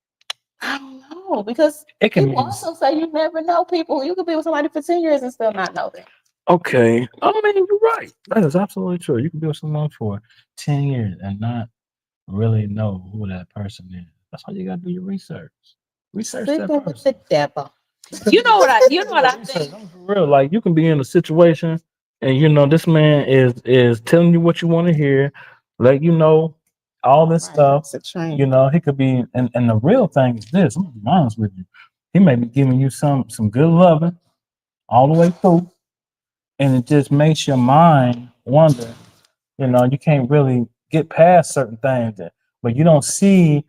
Speaker 4: I don't know, because people also say you never know people. You could be with somebody for 10 years and still not know them.
Speaker 2: Okay. I mean, you're right. That is absolutely true. You can be with someone for 10 years and not really know who that person is. That's why you gotta do your research. Research that
Speaker 4: Sleeping with
Speaker 2: person.
Speaker 4: the devil.
Speaker 1: You know what I
Speaker 2: Research.
Speaker 1: think?
Speaker 2: I'm for real. Like, you can be in a situation and this man is telling you what you want to hear, let you know all this stuff.
Speaker 4: It's a train.
Speaker 2: He could be, and the real thing is this. I'm gonna be honest with you. He may be giving you some good loving all the way through, and it just makes your mind wonder. You can't really get past certain things, but you don't see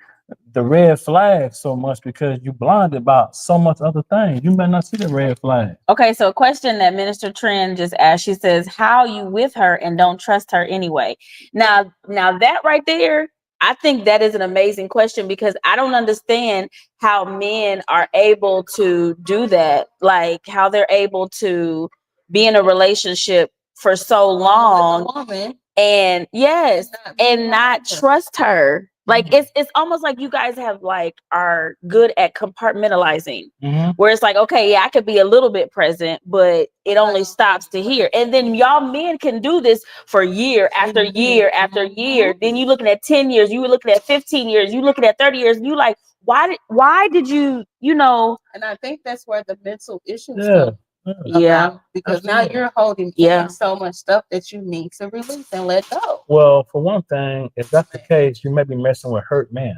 Speaker 2: the red flag so much because you blinded about so much other things. You may not see the red flag.
Speaker 1: Okay, so a question that Minister Trend just asked, she says, how you with her and don't trust her anyway? Now that right there, I think that is an amazing question, because I don't understand how men are able to do that. Like, how they're able to be in a relationship for so long and not trust her. Like, it's almost like you guys are good at compartmentalizing, where it's like, okay, yeah, I could be a little bit present, but it only stops to here. And then y'all men can do this for year after year after year. Then you looking at 10 years, you were looking at 15 years, you looking at 30 years, and you like, why did you,
Speaker 4: And I think that's where the mental issues come.
Speaker 1: Yeah.
Speaker 4: Because now
Speaker 5: Absolutely.
Speaker 4: you're holding
Speaker 1: Yeah.
Speaker 4: in so much stuff that you need to release and let go.
Speaker 5: Well, for one thing, if that's the case, you may be messing with hurt man,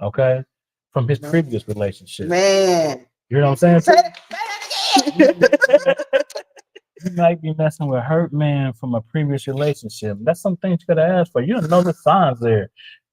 Speaker 5: okay, from his previous relationship.
Speaker 4: Man.
Speaker 5: You know what I'm saying?
Speaker 4: Say that again.
Speaker 5: You might be messing with hurt man from a previous relationship. That's some things you gotta ask for. You don't know the signs there.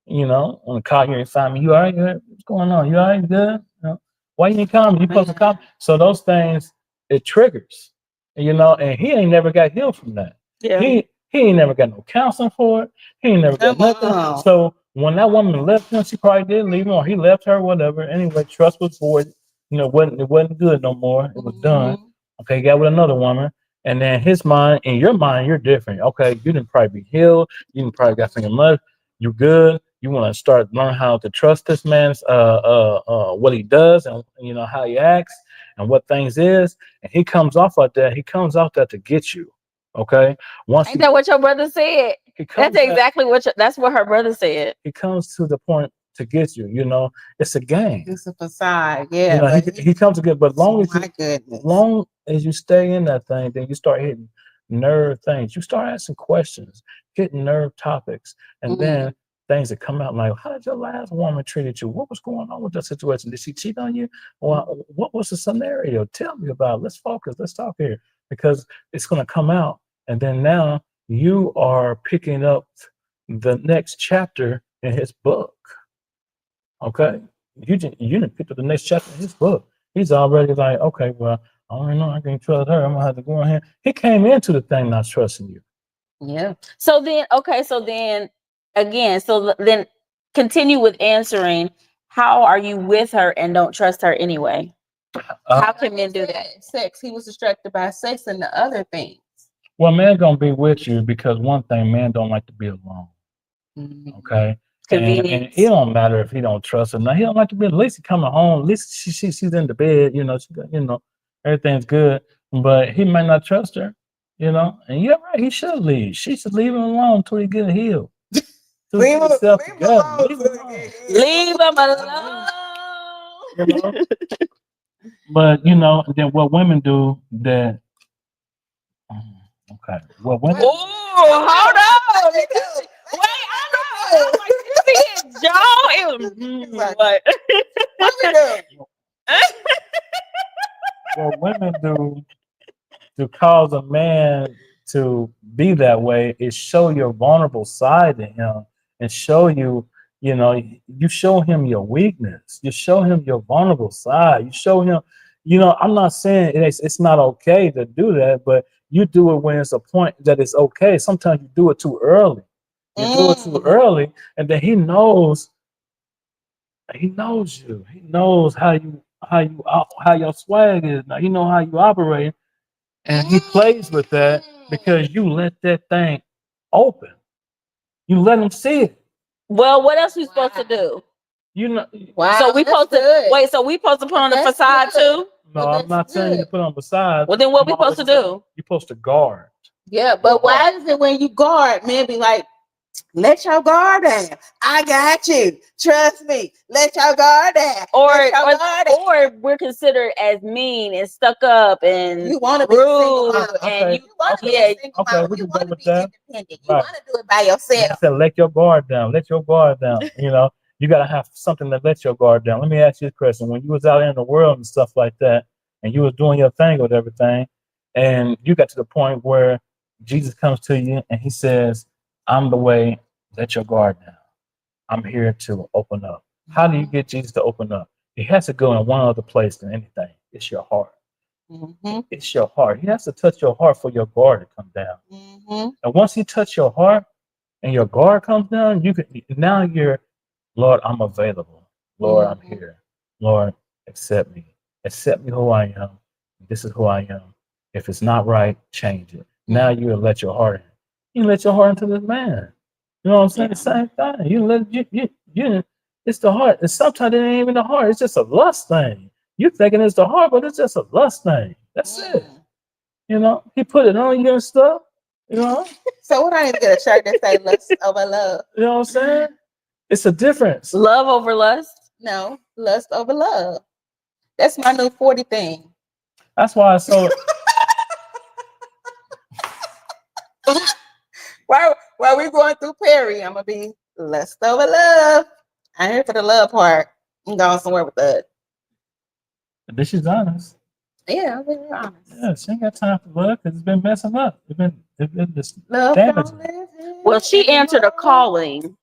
Speaker 5: You know, on the call you and find me, you all right? What's going on? You all right? Good? You know, why you ain't coming? You supposed to come. So those things it triggers. You know, and he ain't never got healed from that.
Speaker 1: Yeah.
Speaker 5: He ain't never got no counseling for it. He ain't never got
Speaker 4: Come
Speaker 5: nothing.
Speaker 4: on.
Speaker 5: So when that woman left him, she probably did leave him or he left her, whatever. Anyway, trust was void. You know, it wasn't good no more. It was done. Okay, he got with another woman. And then his mind, in your mind, you're different. Okay, you didn't probably be healed. You didn't probably got some mud. You good. You want to start learn how to trust this man's what he does and you know how he acts and what things is. And he comes off like that. He comes off that to get you. Okay. Once
Speaker 1: Ain't that what your brother said?
Speaker 5: he comes
Speaker 1: That's exactly that's what her brother said.
Speaker 5: he comes to the point to get you. You know, it's a game.
Speaker 4: It's a facade,
Speaker 5: You
Speaker 4: yeah.
Speaker 5: know,
Speaker 4: But
Speaker 5: he comes to get, but
Speaker 4: my goodness.
Speaker 5: long as you stay in that thing, then you start hitting nerve things. You start asking questions, hitting nerve topics, and then things that come out like, how did your last woman treated you? What was going on with that situation? Did she cheat on you? Or what was the scenario? Tell me about it. Let's focus. Let's talk here because it's going to come out. And then now you are picking up the next chapter in his book. Okay. You didn't pick up the next chapter in his book. He's already like, okay, well, I don't know. I can't trust her. I'm gonna have to go ahead. He came into the thing not trusting you.
Speaker 4: Yeah.
Speaker 1: So then, okay, so then again, then continue with answering. How are you with her and don't trust her anyway? How can men do that?
Speaker 4: Sex. He was distracted by sex and the other things.
Speaker 5: Well, man gonna be with you because one thing, man don't like to be alone. Okay. And it don't matter if he don't trust her. Now he don't like to be. At least he coming home. At least she's in the bed. You know, everything's good. But he might not trust her. You know, and you're right. He should leave. She should leave him alone until he get healed.
Speaker 4: Leave him alone.
Speaker 1: Leave him alone.
Speaker 5: You know? But you know, then what women do that. Okay. What women?
Speaker 1: Oh, hold on. Wait, I know. Like, you see his jaw? It was like.
Speaker 5: What women do to cause a man to be that way is show your vulnerable side to him and show you, you know, you show him your weakness. You show him your vulnerable side. You show him, you know, I'm not saying it's not okay to do that, but you do it when it's a point that it's okay. Sometimes you do it too early. You do it too early, and then he knows you. He knows how your swag is. Now he know how you operate, and he plays with that because you let that thing open. You let him see it.
Speaker 1: Well, what else we supposed to do?
Speaker 5: You know.
Speaker 4: Wow.
Speaker 1: So we supposed to wait. So we supposed to put on the facade too?
Speaker 5: No, I'm not telling you to put on the side.
Speaker 1: Well, then what we supposed to do?
Speaker 5: You're supposed to guard.
Speaker 4: Yeah, but why is it when you guard, men be like, let your guard down. I got you. Trust me. Let your guard down.
Speaker 1: Or we're considered as mean and stuck up and
Speaker 4: you want to be
Speaker 1: rude
Speaker 5: and
Speaker 1: you want to be a single
Speaker 5: mom. We can go with that.
Speaker 4: Independent. You want to do it by yourself.
Speaker 5: I said, let your guard down. Let your guard down. You know, you gotta have something to let your guard down. Let me ask you a question. When you was out in the world and stuff like that, and you was doing your thing with everything, and you got to the point where Jesus comes to you and he says, I'm the way, let your guard down. I'm here to open up. How do you get Jesus to open up? He has to go in one other place than anything. It's your heart. It's your heart. He has to touch your heart for your guard to come down. And once he touches your heart and your guard comes down, now you're, Lord, I'm available. Lord, I'm here. Lord, accept me. Accept me who I am. This is who I am. If it's not right, change it. Now you let your heart in. You let your heart into this man. You know what I'm saying? The same thing. You let you it's the heart. And sometimes it ain't even the heart. It's just a lust thing. You thinking it's the heart, but it's just a lust thing. That's it. You know, he put it on you and stuff. You know.
Speaker 4: So what I need to get a shirt that say lust over love?
Speaker 5: You know what I'm saying? It's a difference.
Speaker 1: Love over lust?
Speaker 4: No, lust over love. That's my new 40 thing.
Speaker 5: That's why it's so.
Speaker 4: While we going through Perry, I'm gonna be lust over love. I'm here for the love part. I'm going somewhere with that.
Speaker 5: This is honest.
Speaker 4: Yeah, I'm being honest.
Speaker 5: Yeah, she ain't got time for love because it's been messing up. It's been just
Speaker 4: Love
Speaker 5: damaging.
Speaker 4: don't live here
Speaker 1: Well, she answered a
Speaker 4: anymore.
Speaker 1: calling.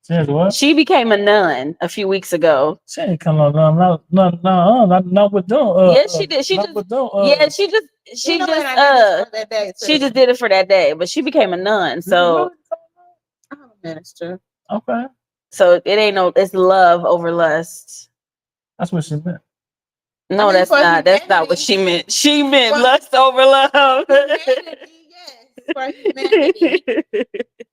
Speaker 5: Says what?
Speaker 1: She became a nun a few weeks ago.
Speaker 5: She ain't come on. Not with them.
Speaker 1: Yeah, she did. She
Speaker 5: not
Speaker 1: just
Speaker 5: with them.
Speaker 1: yeah, she just
Speaker 4: You know what, I did this for that day,
Speaker 1: she
Speaker 4: too.
Speaker 1: just did it for that day, but she became a nun. So
Speaker 4: I'm a minister.
Speaker 5: Okay,
Speaker 1: it ain't no, it's love over lust.
Speaker 5: that's what she meant.
Speaker 1: No,
Speaker 4: I mean,
Speaker 1: that's
Speaker 4: for
Speaker 1: not what she meant. She meant
Speaker 4: For-
Speaker 1: lust over love.
Speaker 4: Humanity, yes. For humanity.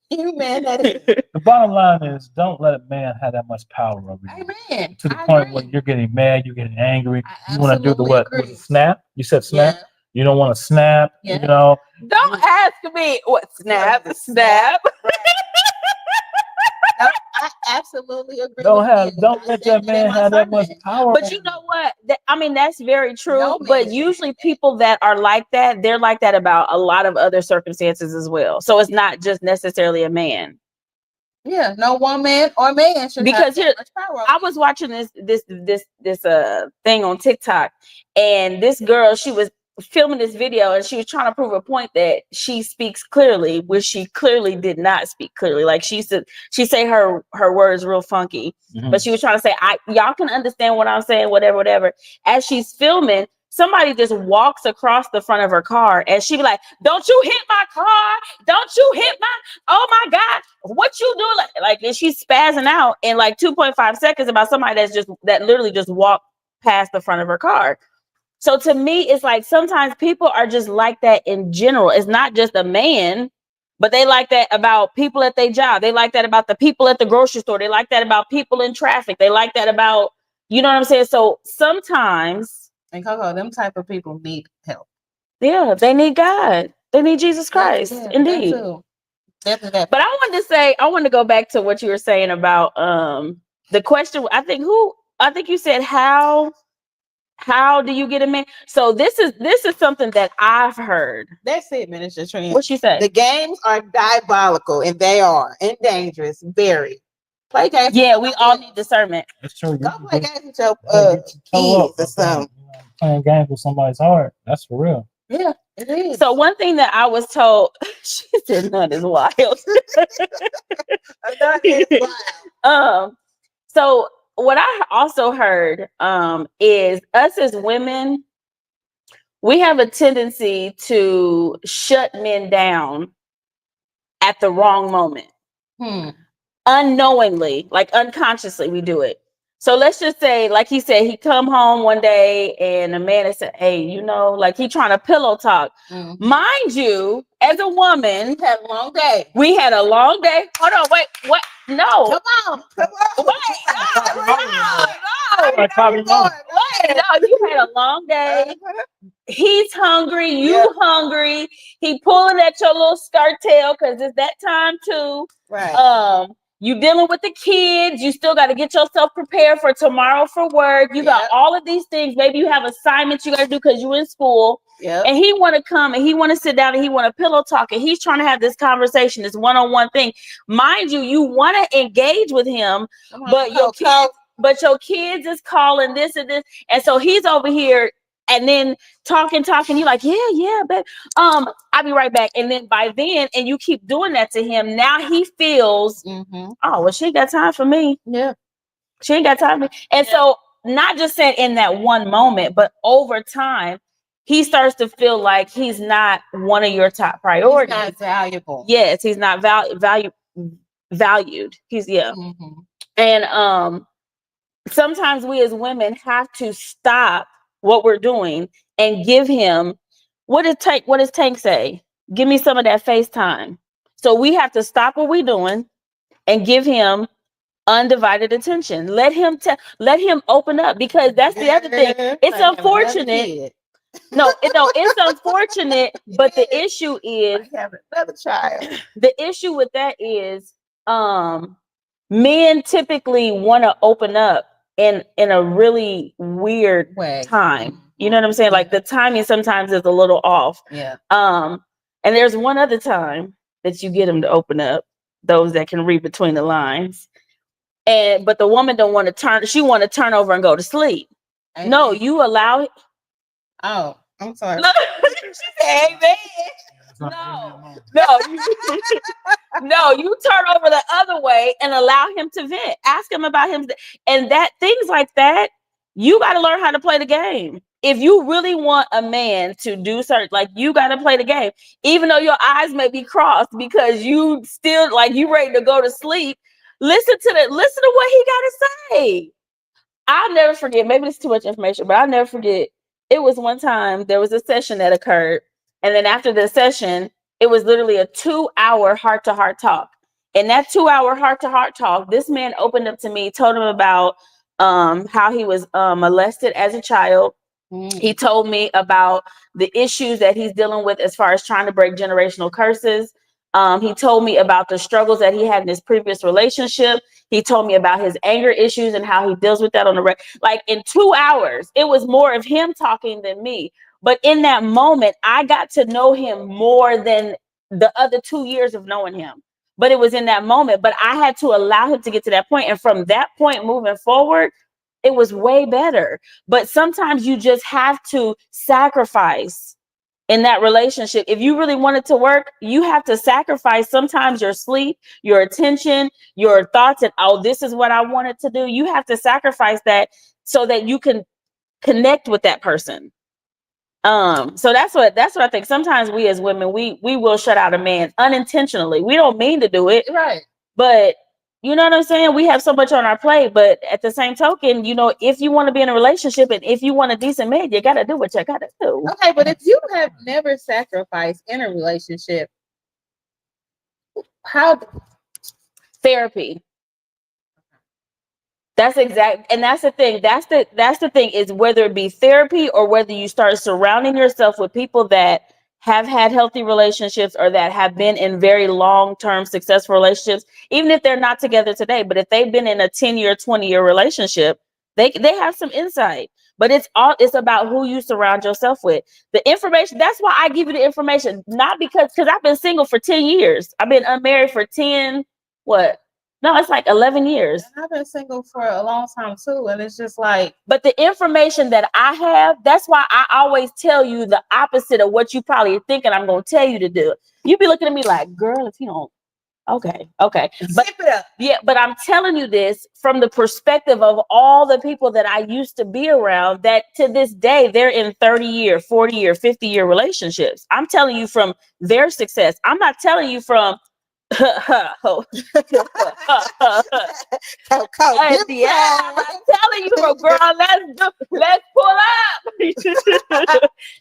Speaker 4: Humanity.
Speaker 5: The bottom line is, don't let a man have that much power over you.
Speaker 4: Amen.
Speaker 5: To the
Speaker 4: I
Speaker 5: point
Speaker 4: agree.
Speaker 5: where you're getting mad, you're getting angry.
Speaker 4: I
Speaker 5: You want to do the
Speaker 4: absolutely
Speaker 5: what?
Speaker 4: agree.
Speaker 5: Was it snap? You said snap.
Speaker 4: Yeah.
Speaker 5: You don't want to snap.
Speaker 4: Yeah.
Speaker 5: You know.
Speaker 1: Don't ask me what snap.
Speaker 4: No, I absolutely agree.
Speaker 5: Don't
Speaker 4: with
Speaker 5: have.
Speaker 4: you.
Speaker 5: Don't
Speaker 4: I
Speaker 5: let
Speaker 4: said
Speaker 5: that man
Speaker 4: in my
Speaker 5: have that much
Speaker 4: sermon.
Speaker 5: power.
Speaker 1: But you know what? I mean, that's very true.
Speaker 4: No man
Speaker 1: But
Speaker 4: should
Speaker 1: usually
Speaker 4: do that.
Speaker 1: people that are like that, they're like that about a lot of other circumstances as well. So it's not just necessarily a man.
Speaker 4: Yeah, no woman or man should
Speaker 1: Because
Speaker 4: have
Speaker 1: here,
Speaker 4: that much power.
Speaker 1: I was watching this thing on TikTok, and this girl, she was filming this video and she was trying to prove a point that she speaks clearly, which she clearly did not speak clearly. Like she say her words real funky, but she was trying to say, y'all can understand what I'm saying, whatever. As she's filming, somebody just walks across the front of her car and she be like, don't you hit my car, don't you hit my, oh my God, what you do? Like and she's spazzing out in like 2.5 seconds about somebody that literally just walked past the front of her car. So to me, it's like sometimes people are just like that in general. It's not just a man, but they like that about people at their job. They like that about the people at the grocery store. They like that about people in traffic. They like that about, you know what I'm saying? So sometimes,
Speaker 4: And Coco, them type of people need help.
Speaker 1: yeah, they need God. They need Jesus Christ.
Speaker 4: Yeah,
Speaker 1: Indeed.
Speaker 4: that too. That.
Speaker 1: But I wanted to go back to what you were saying about the question. I think you said how do you get a man? So this is something that I've heard.
Speaker 4: That's it, Minister Trent.
Speaker 1: What she say?
Speaker 4: The games are diabolical, and they are and dangerous. Very. Play games.
Speaker 1: Yeah, we all need discernment.
Speaker 5: It's true.
Speaker 4: Go play games with your
Speaker 5: kids
Speaker 4: or something.
Speaker 5: Playing games with somebody's heart. That's for real.
Speaker 4: Yeah, it is.
Speaker 1: So one thing that I was told, she said, "None is wild."
Speaker 4: That is wild.
Speaker 1: So what I also heard is us as women, we have a tendency to shut men down at the wrong moment. Unknowingly, like unconsciously, we do it. So let's just say, like he said, he come home one day and a man has said, hey, you know, like he trying to pillow talk. Mind you, as a woman,
Speaker 4: We had a long day.
Speaker 1: we had a long day. Hold on, wait, what? No.
Speaker 4: Come on.
Speaker 1: Wait, no, you had a long day. He's hungry, you hungry. He pulling at your little skirt tail because it's that time too.
Speaker 4: Right.
Speaker 1: You dealing with the kids. You still got to get yourself prepared for tomorrow for work. You got all of these things. Maybe you have assignments you got to do because you're in school. And he want to come and he want to sit down and he want to pillow talk and he's trying to have this conversation, this one-on-one thing. Mind you, you want to engage with him, but your kids is calling this and this, and so he's over here. And then talking, you're like, yeah, babe. I'll be right back. And then by then, and you keep doing that to him, now he feels, oh, well, she ain't got time for me.
Speaker 4: Yeah.
Speaker 1: She ain't got time for me. And so not just saying in that one moment, but over time, he starts to feel like he's not one of your top priorities.
Speaker 4: He's not valuable.
Speaker 1: Yes, he's not valued. He's And sometimes we as women have to stop what we're doing and give him what does Tank say? Give me some of that FaceTime. So we have to stop what we're doing and give him undivided attention. Let him open up, because that's the other thing. It's unfortunate. It's unfortunate, but the issue is
Speaker 4: another child.
Speaker 1: The issue with that is men typically want to open up in a really weird time. You know what I'm saying? Like the timing sometimes is a little off.
Speaker 4: Yeah.
Speaker 1: And there's one other time that you get them to open up, those that can read between the lines. But the woman don't want to turn. She want to turn over and go to sleep. No, you allow.
Speaker 4: Oh, I'm sorry.
Speaker 1: No, she said, "Amen." No, you turn over the other way and allow him to vent. Ask him about him, and that things like that. You got to learn how to play the game. If you really want a man to do certain, like you got to play the game, even though your eyes may be crossed because you still like you ready to go to sleep. Listen to what he got to say. I'll never forget. Maybe it's too much information, but I'll never forget. It was one time there was a session that occurred, and then after the session, it was literally a 2-hour heart-to-heart talk. In that 2-hour heart-to-heart talk, this man opened up to me, told him about how he was molested as a child. He told me about the issues that he's dealing with as far as trying to break generational curses. He told me about the struggles that he had in his previous relationship. He told me about his anger issues and how he deals with that on the like in 2 hours. It was more of him talking than me. But in that moment, I got to know him more than the other 2 years of knowing him. But it was in that moment. But I had to allow him to get to that point. And from that point moving forward, it was way better. But sometimes you just have to sacrifice in that relationship. If you really want it to work, you have to sacrifice sometimes your sleep, your attention, your thoughts, and this is what I wanted to do. You have to sacrifice that so that you can connect with that person. So that's what I think. Sometimes we as women, we will shut out a man unintentionally. We don't mean to do it.
Speaker 4: Right.
Speaker 1: But you know what I'm saying? We have so much on our plate, but at the same token, if you want to be in a relationship and if you want a decent man, you got to do what you got to do.
Speaker 4: Okay, but if you have never sacrificed in a relationship, how?
Speaker 1: Therapy. That's exact, and that's the thing. That's the thing is whether it be therapy or whether you start surrounding yourself with people that have had healthy relationships or that have been in very long-term successful relationships, even if they're not together today, but if they've been in a 10-year, 20-year relationship, they have some insight. But it's about who you surround yourself with. The information, that's why I give you the information, not because I've been single for 10 years. I've been unmarried for 10, what? No, it's like 11 years.
Speaker 4: And I've been single for a long time too. And it's just like.
Speaker 1: But the information that I have, that's why I always tell you the opposite of what you probably thinking I'm going to tell you to do. You be looking at me like, girl, if you don't. Okay. But,
Speaker 4: zip it up.
Speaker 1: Yeah, but I'm telling you this from the perspective of all the people that I used to be around that to this day, they're in 30-year, 40-year, 50-year relationships. I'm telling you from their success. I'm not telling you from yeah, I'm telling you, girl, let's pull up.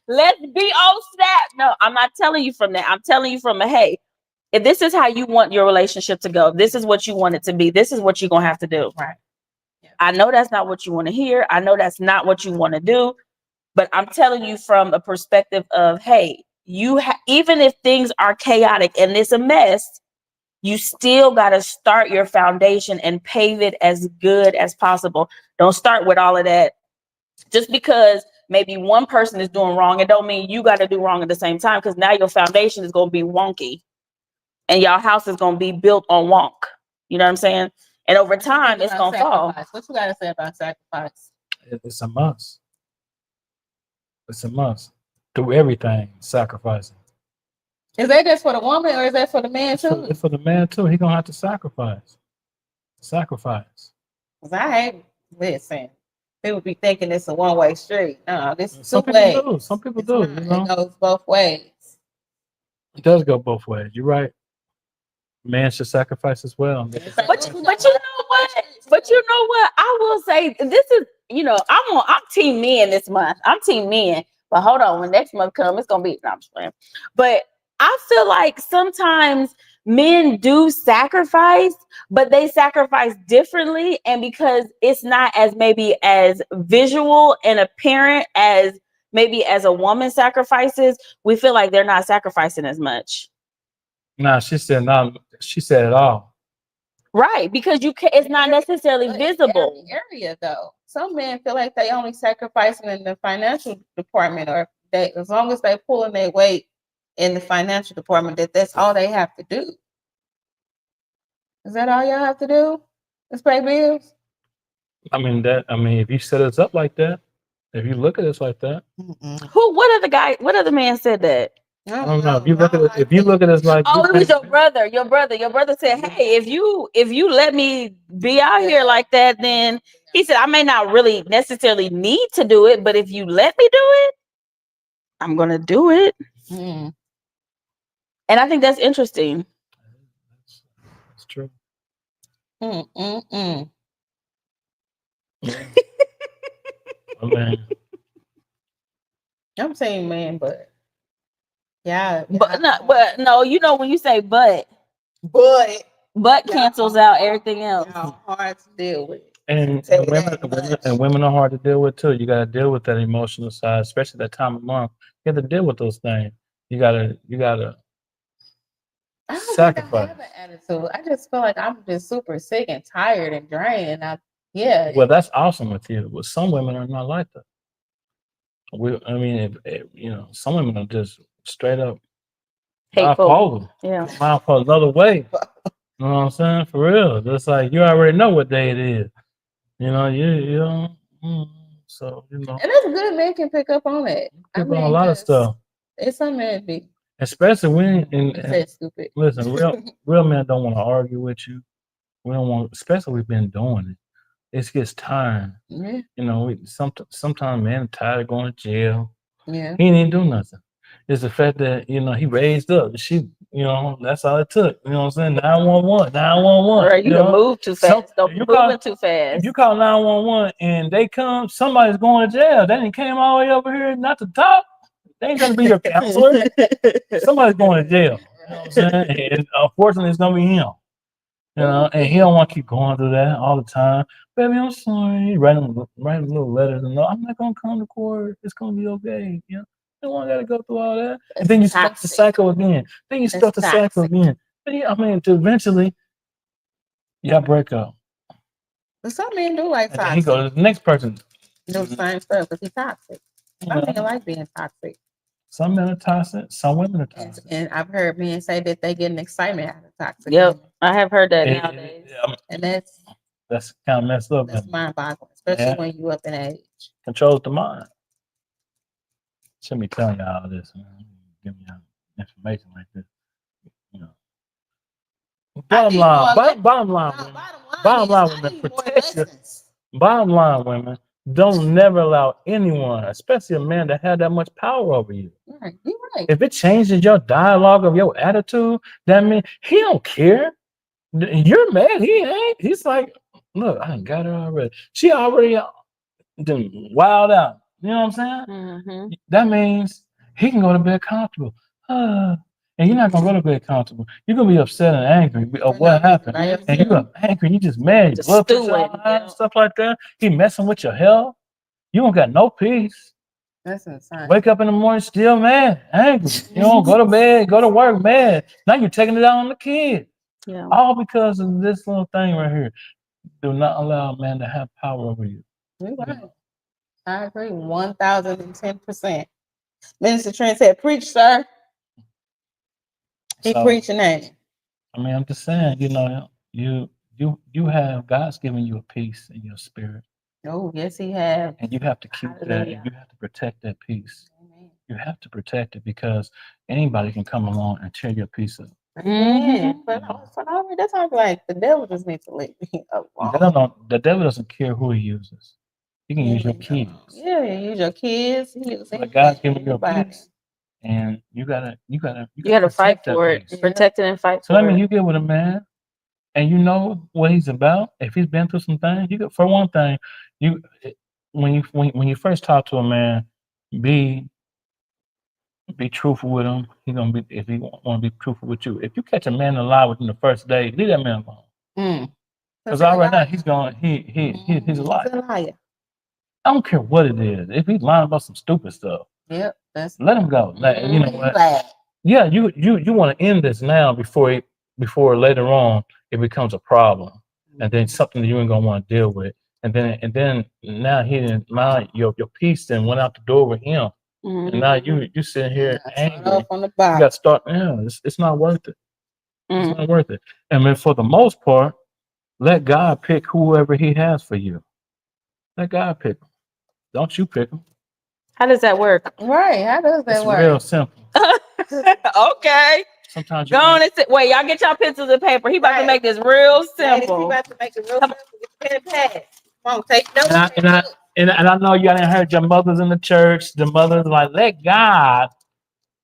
Speaker 1: Let's be on snap. No, I'm not telling you from that. I'm telling you from hey, if this is how you want your relationship to go, this is what you want it to be. This is what you're gonna have to do.
Speaker 4: Right.
Speaker 1: Yeah. I know that's not what you want to hear. I know that's not what you want to do, but I'm telling you from a perspective of hey, even if things are chaotic and it's a mess, you still got to start your foundation and pave it as good as possible. Don't start with all of that. Just because maybe one person is doing wrong, it don't mean you got to do wrong at the same time, because now your foundation is going to be wonky and y'all house is going to be built on wonk. You know what I'm saying? And over time, it's going to fall.
Speaker 4: What you got to say about sacrifice?
Speaker 5: It's a must. It's a must. Do everything sacrificing.
Speaker 4: Is that just for the woman or is that for the man too?
Speaker 5: It's for the man too. He's gonna have to sacrifice. Sacrifice.
Speaker 4: Cause listen, people be thinking it's a one-way street. No, this is
Speaker 5: Some
Speaker 4: two ways.
Speaker 5: Some people do. You know?
Speaker 4: It goes both ways.
Speaker 5: It does go both ways. You're right. Man should sacrifice as well.
Speaker 1: But you know what? I will say this is, I'm team men this month. I'm team men. But hold on, when next month comes, it's gonna be. No, I'm just playing. But I feel like sometimes men do sacrifice, but they sacrifice differently, and because it's not as maybe as visual and apparent as maybe as a woman sacrifices, we feel like they're not sacrificing as much.
Speaker 5: No, she said not. She said it all.
Speaker 1: Right, because you can. It's not necessarily visible.
Speaker 4: Every area though. some men feel like they only sacrificing in the financial department, or they, as long as they pulling their weight in the financial department, that's all they have to do. Is that all y'all have to do? Is pay bills?
Speaker 5: I mean, if you set us up like that, if you look at us like that,
Speaker 1: Who? What other man said that?
Speaker 5: I don't know. If you look at it, if you look at us like,
Speaker 1: Oh, it was your brother. Your brother said, "Hey, if you let me be out here like that, then," he said, "I may not really necessarily need to do it, but if you let me do it, I'm gonna do it."
Speaker 4: Mm.
Speaker 1: And I think that's interesting.
Speaker 5: it's true.
Speaker 4: Mm.
Speaker 5: Yeah. I mean,
Speaker 4: I'm saying, man, but yeah,
Speaker 1: But no, you know when you say but cancels out everything else.
Speaker 4: hard to deal with.
Speaker 5: and women are hard to deal with too. You got to deal with that emotional side, especially that time of month. You have to deal with those things. You gotta
Speaker 4: I don't
Speaker 5: sacrifice.
Speaker 4: think I have an attitude. I just feel like I'm just super sick and tired and drained. Yeah.
Speaker 5: Well, that's awesome with you. But some women are not like that. If some women are just straight up
Speaker 1: Hateful.
Speaker 5: bipolar.
Speaker 1: Yeah.
Speaker 5: Bipolar another way. You know what I'm saying? For real. Just like you already know what day it is. You know, you know. So,
Speaker 4: And it's good men can pick up on it.
Speaker 5: Pick up on a lot of stuff.
Speaker 4: It's something that be.
Speaker 5: Especially when
Speaker 4: Stupid.
Speaker 5: Listen, real men don't want to argue with you. We don't want, especially we've been doing it. It gets tiring.
Speaker 4: Yeah.
Speaker 5: You know, sometimes men are tired of going to jail.
Speaker 4: Yeah.
Speaker 5: He didn't do nothing. It's the fact that, he raised up. That's all it took. You know what I'm saying? 911, 911.
Speaker 1: Right, you done move too fast. Don't be moving too fast.
Speaker 5: If you call 911 and they come, somebody's going to jail. They didn't came all the way over here not to talk. They ain't gonna be your counselor. Somebody's going to jail. You know what I'm saying? And unfortunately, it's gonna be him. And he don't want to keep going through that all the time. Baby, I'm sorry. Writing little letters and I'm not gonna come to court. It's gonna be okay. You don't want to go through all that. And then you start the cycle again. Eventually, y'all break up.
Speaker 4: But some men do like
Speaker 5: And
Speaker 4: toxic.
Speaker 5: then he goes to the next person.
Speaker 4: Do the same stuff because he's toxic. Some men like being toxic.
Speaker 5: Some men are toxic. Some women are toxic.
Speaker 4: And I've heard men say that they get an excitement out of toxic.
Speaker 1: Yep, I have heard that nowadays.
Speaker 4: And that's
Speaker 5: kind of messed up.
Speaker 4: That's mind-boggling, especially when you up in age.
Speaker 5: Controls the mind. Shouldn't be telling y'all all this. Give me information like this. Bottom line, women, protect your. Bottom line, women, don't never allow anyone, especially a man, to have that much power over you.
Speaker 4: Right, you're right.
Speaker 5: If it changes your dialogue of your attitude, that means he don't care. You're mad. He ain't. He's like, look, I got her already. She already done wild out. You know what I'm saying?
Speaker 1: Mm-hmm.
Speaker 5: That means he can go to bed comfortable. And you're not gonna go to bed comfortable. You're gonna be upset and angry of what happened. And you're angry, you just mad, blood pressure and stuff like that. He messing with your health. You don't got no peace.
Speaker 4: That's insane.
Speaker 5: Wake up in the morning still mad, angry. Go to bed, go to work mad. Now you're taking it out on the kid.
Speaker 1: Yeah.
Speaker 5: All because of this little thing right here. Do not allow a man to have power over you.
Speaker 4: You're right. I agree 1010%. Minister Trent said, preach, sir. He preaching that.
Speaker 5: I mean, I'm just saying, you have, God's given you a peace in your spirit.
Speaker 4: Oh, yes, he has.
Speaker 5: And you have to keep that, and you have to protect that peace. Amen. You have to protect it because anybody can come along and tear your peace up.
Speaker 4: Mm-hmm. But that's not like the devil just needs to leave me alone.
Speaker 5: The devil doesn't care who he uses. He can use your kids.
Speaker 4: Yeah, use your kids.
Speaker 5: But God's giving you a peace. And you gotta
Speaker 1: fight for it, protect it, and fight for it.
Speaker 5: So I mean, you get with a man, and you know what he's about. If he's been through some things, for one thing, when you first talk to a man, be truthful with him. If he want to be truthful with you. If you catch a man in a lie within the first day, leave that man alone. Because right now he's a liar. He's a liar. I don't care what it is. If he's lying about some stupid stuff.
Speaker 4: Yep,
Speaker 5: let him go. You know what? Yeah, you want to end this now before later on it becomes a problem, and then something that you ain't gonna want to deal with, and then now your peace then went out the door with him, and now you sitting here angry.
Speaker 4: Off on the
Speaker 5: You
Speaker 4: bottom.
Speaker 5: got to start. Yeah, it's not worth it. It's
Speaker 1: Mm.
Speaker 5: not worth it. I mean, for the most part, let God pick whoever He has for you. Let God pick them. Don't you pick them.
Speaker 1: How does that work?
Speaker 4: Right. How does that
Speaker 5: It's
Speaker 4: work?
Speaker 5: real simple.
Speaker 1: Okay.
Speaker 5: Sometimes you
Speaker 1: Go on and sit. Wait, y'all get y'all pencils and paper. He about to
Speaker 4: Right.
Speaker 1: make this real
Speaker 4: Ladies,
Speaker 1: simple.
Speaker 4: we about to make it real simple. Get pen and pad. Come on, take notes.
Speaker 5: and I know y'all didn't heard your mothers in the church. The mothers like, let God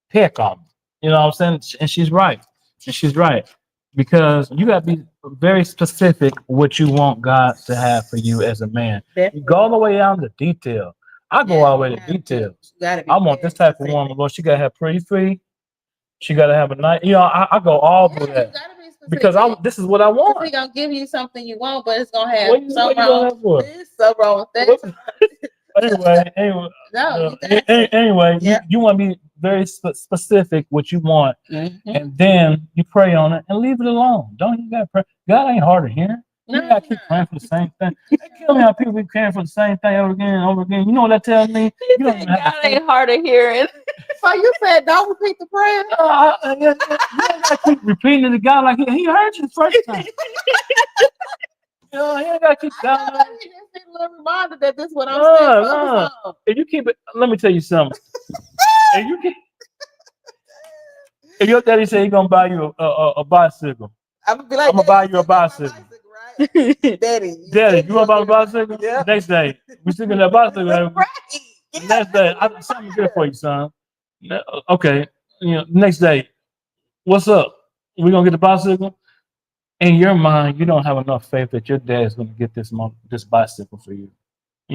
Speaker 5: pick them. You know what I'm saying? And she's right. She's right. Because you got to be very specific what you want God to have for you as a man. You go all the way down to detail. I go all the way to details. I want this type of woman. Lord, she got to have pretty feet. She got to have a nice, I go all through that. Because this is what I want.
Speaker 4: We're going to give you something you want, but it's going to have
Speaker 5: What you gonna have for?
Speaker 4: this, so wrong with that.
Speaker 5: Anyway, you want to be very specific what you want, and then you pray on it and leave it alone. Don't you got to pray? God ain't hard to hear. You got to keep praying for the same thing. It kills me how people be praying for the same thing over again and over again. You know what that tells me? You don't even have
Speaker 1: God ain't hard of hearing.
Speaker 4: So you said don't repeat the prayer?
Speaker 5: you ain't got to keep repeating it to God like he heard you the first time. You ain't got to keep God.
Speaker 4: He just need a little reminder that this is what I'm saying.
Speaker 5: No. If you keep it, let me tell you something. If your daddy say he's gonna buy you a bicycle,
Speaker 4: I'm gonna be like,
Speaker 5: I'm gonna buy you a bicycle.
Speaker 4: Right? Daddy,
Speaker 5: you want to buy a bicycle? Yeah. Next day, we still gonna have a bicycle.
Speaker 4: Right.
Speaker 5: Next day, something good for you, son. Okay, next day, what's up? We gonna get the bicycle? In your mind, you don't have enough faith that your dad is gonna get this bicycle for you.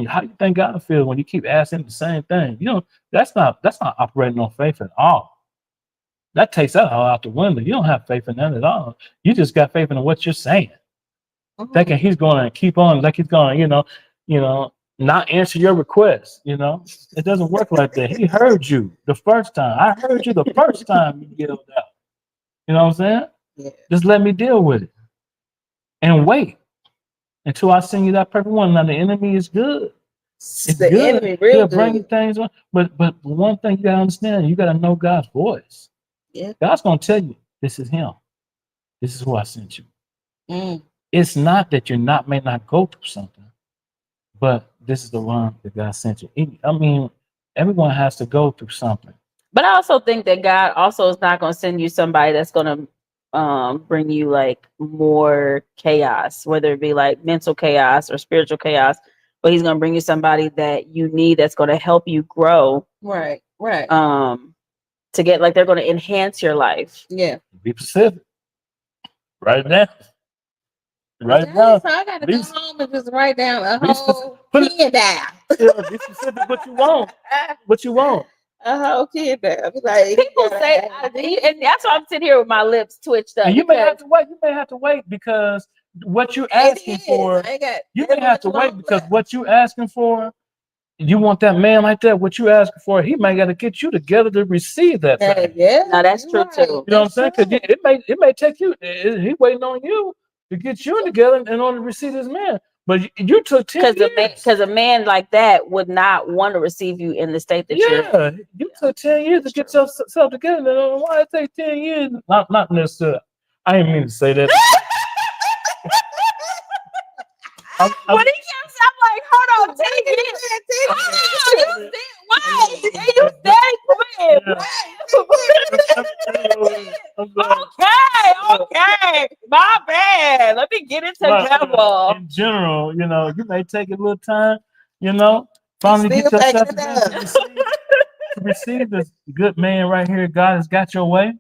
Speaker 5: How do you think God feels when you keep asking the same thing? That's not operating on faith at all. That takes that all out the window. You don't have faith in that at all. You just got faith in what you're saying, thinking He's going to keep on like He's going to, not answer your request. It doesn't work like that. He heard you the first time. I heard you the first time you yelled out. You know what I'm saying?
Speaker 4: Yeah.
Speaker 5: Just let me deal with it and wait until I send you that perfect one. Now the enemy is good. It's
Speaker 4: the
Speaker 5: good.
Speaker 4: enemy real
Speaker 5: He'll
Speaker 4: good.
Speaker 5: bring you things on. But one thing you gotta understand, you gotta know God's voice.
Speaker 4: Yeah.
Speaker 5: God's gonna tell you this is Him. This is who I sent you. It's not that you may not go through something, but this is the one that God sent you. I mean, everyone has to go through something.
Speaker 1: But I also think that God also is not going to send you somebody that's going to bring you like more chaos, whether it be like mental chaos or spiritual chaos. But He's going to bring you somebody that you need that's going to help you grow.
Speaker 4: Right.
Speaker 1: To get like they're going to enhance your life.
Speaker 4: Yeah.
Speaker 5: Be specific. Write it down. Write it down.
Speaker 4: So I got to go home and just write down a whole
Speaker 5: put
Speaker 4: kid down.
Speaker 5: Yeah, be specific what you want. What you want.
Speaker 4: A whole kid down. Like,
Speaker 1: people say, and that's why I'm sitting here with my lips twitched up.
Speaker 5: And you may have to wait. You may have to wait because what you're asking for. You may have to wait because what you're asking for. You want that man like that? What you asking for? He might got to get you together to receive that.
Speaker 4: Yeah,
Speaker 1: no, that's true too.
Speaker 5: You know what I'm saying? Because it may take you. He waiting on you to get you together in order to receive this man. But you took 10 years.
Speaker 1: Because a man like that would not want to receive you in the state that you're in.
Speaker 5: You took 10 years to get yourself together. Why it take 10 years? Not necessarily. I didn't mean to say that.
Speaker 1: When he comes, I'm like, hold on, 10 years. Hold on, you Okay. My bad. Let me get it together.
Speaker 5: In general, you may take a little time, finally get yourself together to receive this good man right here. God has got your way.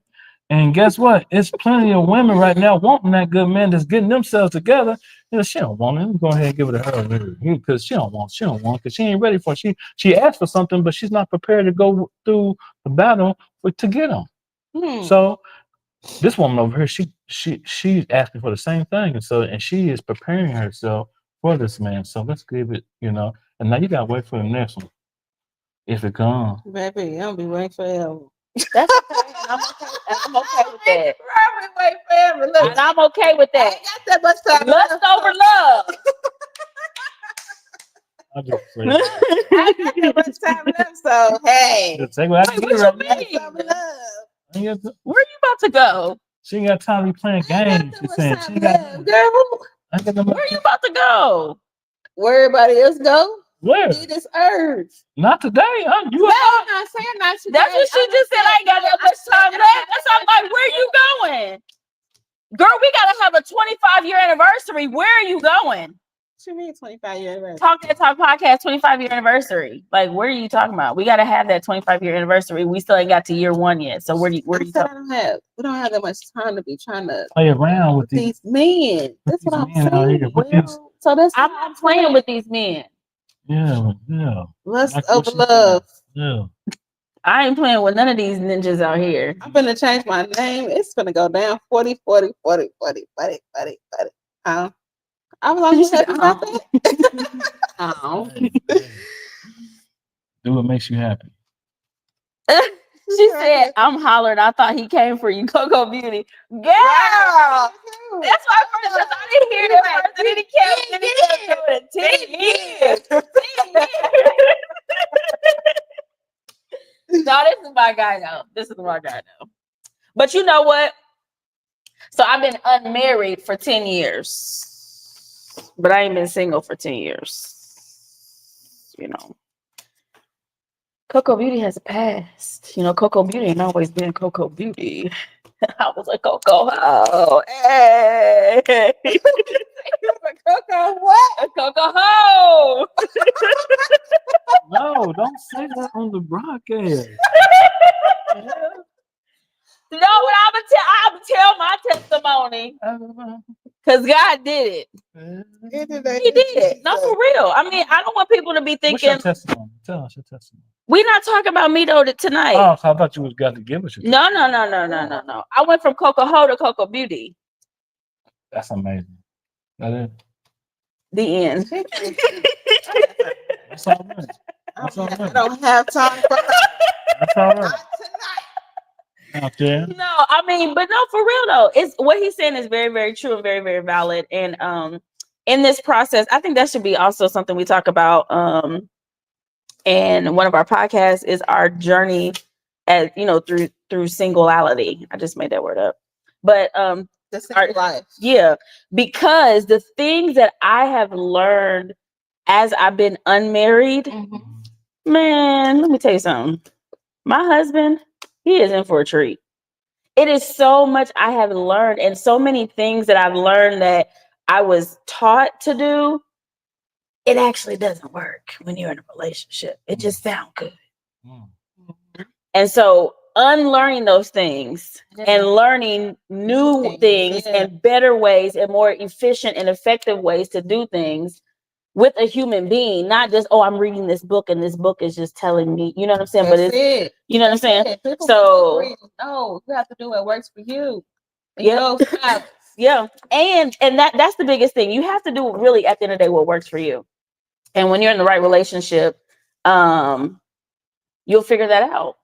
Speaker 5: And guess what? It's plenty of women right now wanting that good man that's getting themselves together. She don't want it. Let me go ahead and give it to her because she don't want because she ain't ready for it. She asked for something, but she's not prepared to go through the battle to get them. So this woman over here, she's asking for the same thing, and she is preparing herself for this man. So let's give it, and now you gotta wait for the next one. If it comes,
Speaker 4: baby, I'll be waiting forever.
Speaker 1: That's okay. I'm okay with that.
Speaker 4: Probably wait forever. Look,
Speaker 1: and I'm okay with that.
Speaker 4: I ain't got that much time.
Speaker 1: Lust over love.
Speaker 5: I'm just
Speaker 4: I got that much time left, so hey.
Speaker 5: Just take what I
Speaker 1: Wait,
Speaker 5: can
Speaker 1: what
Speaker 5: get
Speaker 1: you
Speaker 5: right
Speaker 1: mean?
Speaker 5: now. Ain't got to-
Speaker 1: Where you about to go?
Speaker 5: She ain't got time to be playing games. She's saying she ain't got.
Speaker 4: Girl,
Speaker 5: I got no more.
Speaker 1: Where you about to go?
Speaker 4: where everybody else go?
Speaker 5: Where?
Speaker 4: See this urge.
Speaker 5: Not today. You
Speaker 4: No, I'm not saying not today.
Speaker 1: That's what she just said. I ain't got that much time left. That's why I'm like, where you going? Girl, we gotta have a 25-year anniversary. Where are you going?
Speaker 4: What you mean 25-year anniversary?
Speaker 1: Talk That Talk Podcast 25-year anniversary. Like, where are you talking about? We gotta have that 25-year anniversary. We still ain't got to year one yet. So where
Speaker 4: I
Speaker 1: you
Speaker 4: said
Speaker 1: talking?
Speaker 4: we don't have that much time to be trying to
Speaker 5: play around with these.
Speaker 4: these men. That's what I'm
Speaker 5: these men out
Speaker 4: saying.
Speaker 5: here with these-
Speaker 4: Well, so that's
Speaker 1: I'm not playing with these men.
Speaker 5: Yeah, yeah.
Speaker 4: lust
Speaker 5: Like what
Speaker 4: over
Speaker 5: she
Speaker 4: love.
Speaker 5: Yeah.
Speaker 1: I ain't playing with none of these ninjas out here.
Speaker 4: I'm gonna change my name. It's gonna go down 40, 40, 40, 40, 40, 40, 40. I was like, you happy about that? Oh.
Speaker 5: Hey, hey. Do what makes you happy.
Speaker 1: She said, I'm hollering. I thought he came for you, Coco Beauty. Girl! That's why first I didn't hear that first. And then he kept doing it 10 years. 10 years. No, this is my guy now. This is my guy now. But you know what? So I've been unmarried for 10 years. But I ain't been single for 10 years. You know. Coco Beauty has a past. You know, Coco Beauty ain't always been Coco Beauty. I was a Coco hoe. Hey.
Speaker 4: Coco, what?
Speaker 1: A Coco hoe.
Speaker 5: No, don't say that on the broadcast.
Speaker 1: No, but I'm tell my testimony. Because God did it. He did. No, for real. I mean, I don't want people to be
Speaker 5: What's your
Speaker 1: thinking
Speaker 5: testimony? Tell us your testimony.
Speaker 1: we're not talking about me though tonight.
Speaker 5: Oh, so I thought you was got to give us your
Speaker 1: No.
Speaker 5: testimony.
Speaker 1: I went from Coco Ho to Coco Beauty.
Speaker 5: That's amazing. That is.
Speaker 1: The end.
Speaker 5: That's all right. That's all
Speaker 4: I
Speaker 5: right.
Speaker 4: don't have time for that.
Speaker 5: That's all right.
Speaker 4: Not tonight.
Speaker 5: Out there.
Speaker 1: No, I mean, but no, for real though. It's what he's saying is very, very true and very, very valid. And in this process, I think that should be also something we talk about in one of our podcasts is our journey as through singularity. I just made that word up. But
Speaker 4: The single life.
Speaker 1: yeah, because the things that I have learned as I've been unmarried,
Speaker 4: Mm-hmm.
Speaker 1: man, let me tell you something. My husband, he is in for a treat. It is so much I have learned and so many things that I've learned that I was taught to do. It actually doesn't work when you're in a relationship. It just sounds good. And so unlearning those things and learning new things and better ways and more efficient and effective ways to do things with a human being, not just, oh, I'm reading this book and this book is just telling me, you know what I'm saying?
Speaker 4: That's
Speaker 1: But it's,
Speaker 4: it.
Speaker 1: you know what I'm saying?
Speaker 4: People
Speaker 1: So,
Speaker 4: no, you have to do what works for you.
Speaker 1: yeah. Yeah. And that's the biggest thing. You have to do really at the end of the day what works for you. And when you're in the right relationship, you'll figure that out.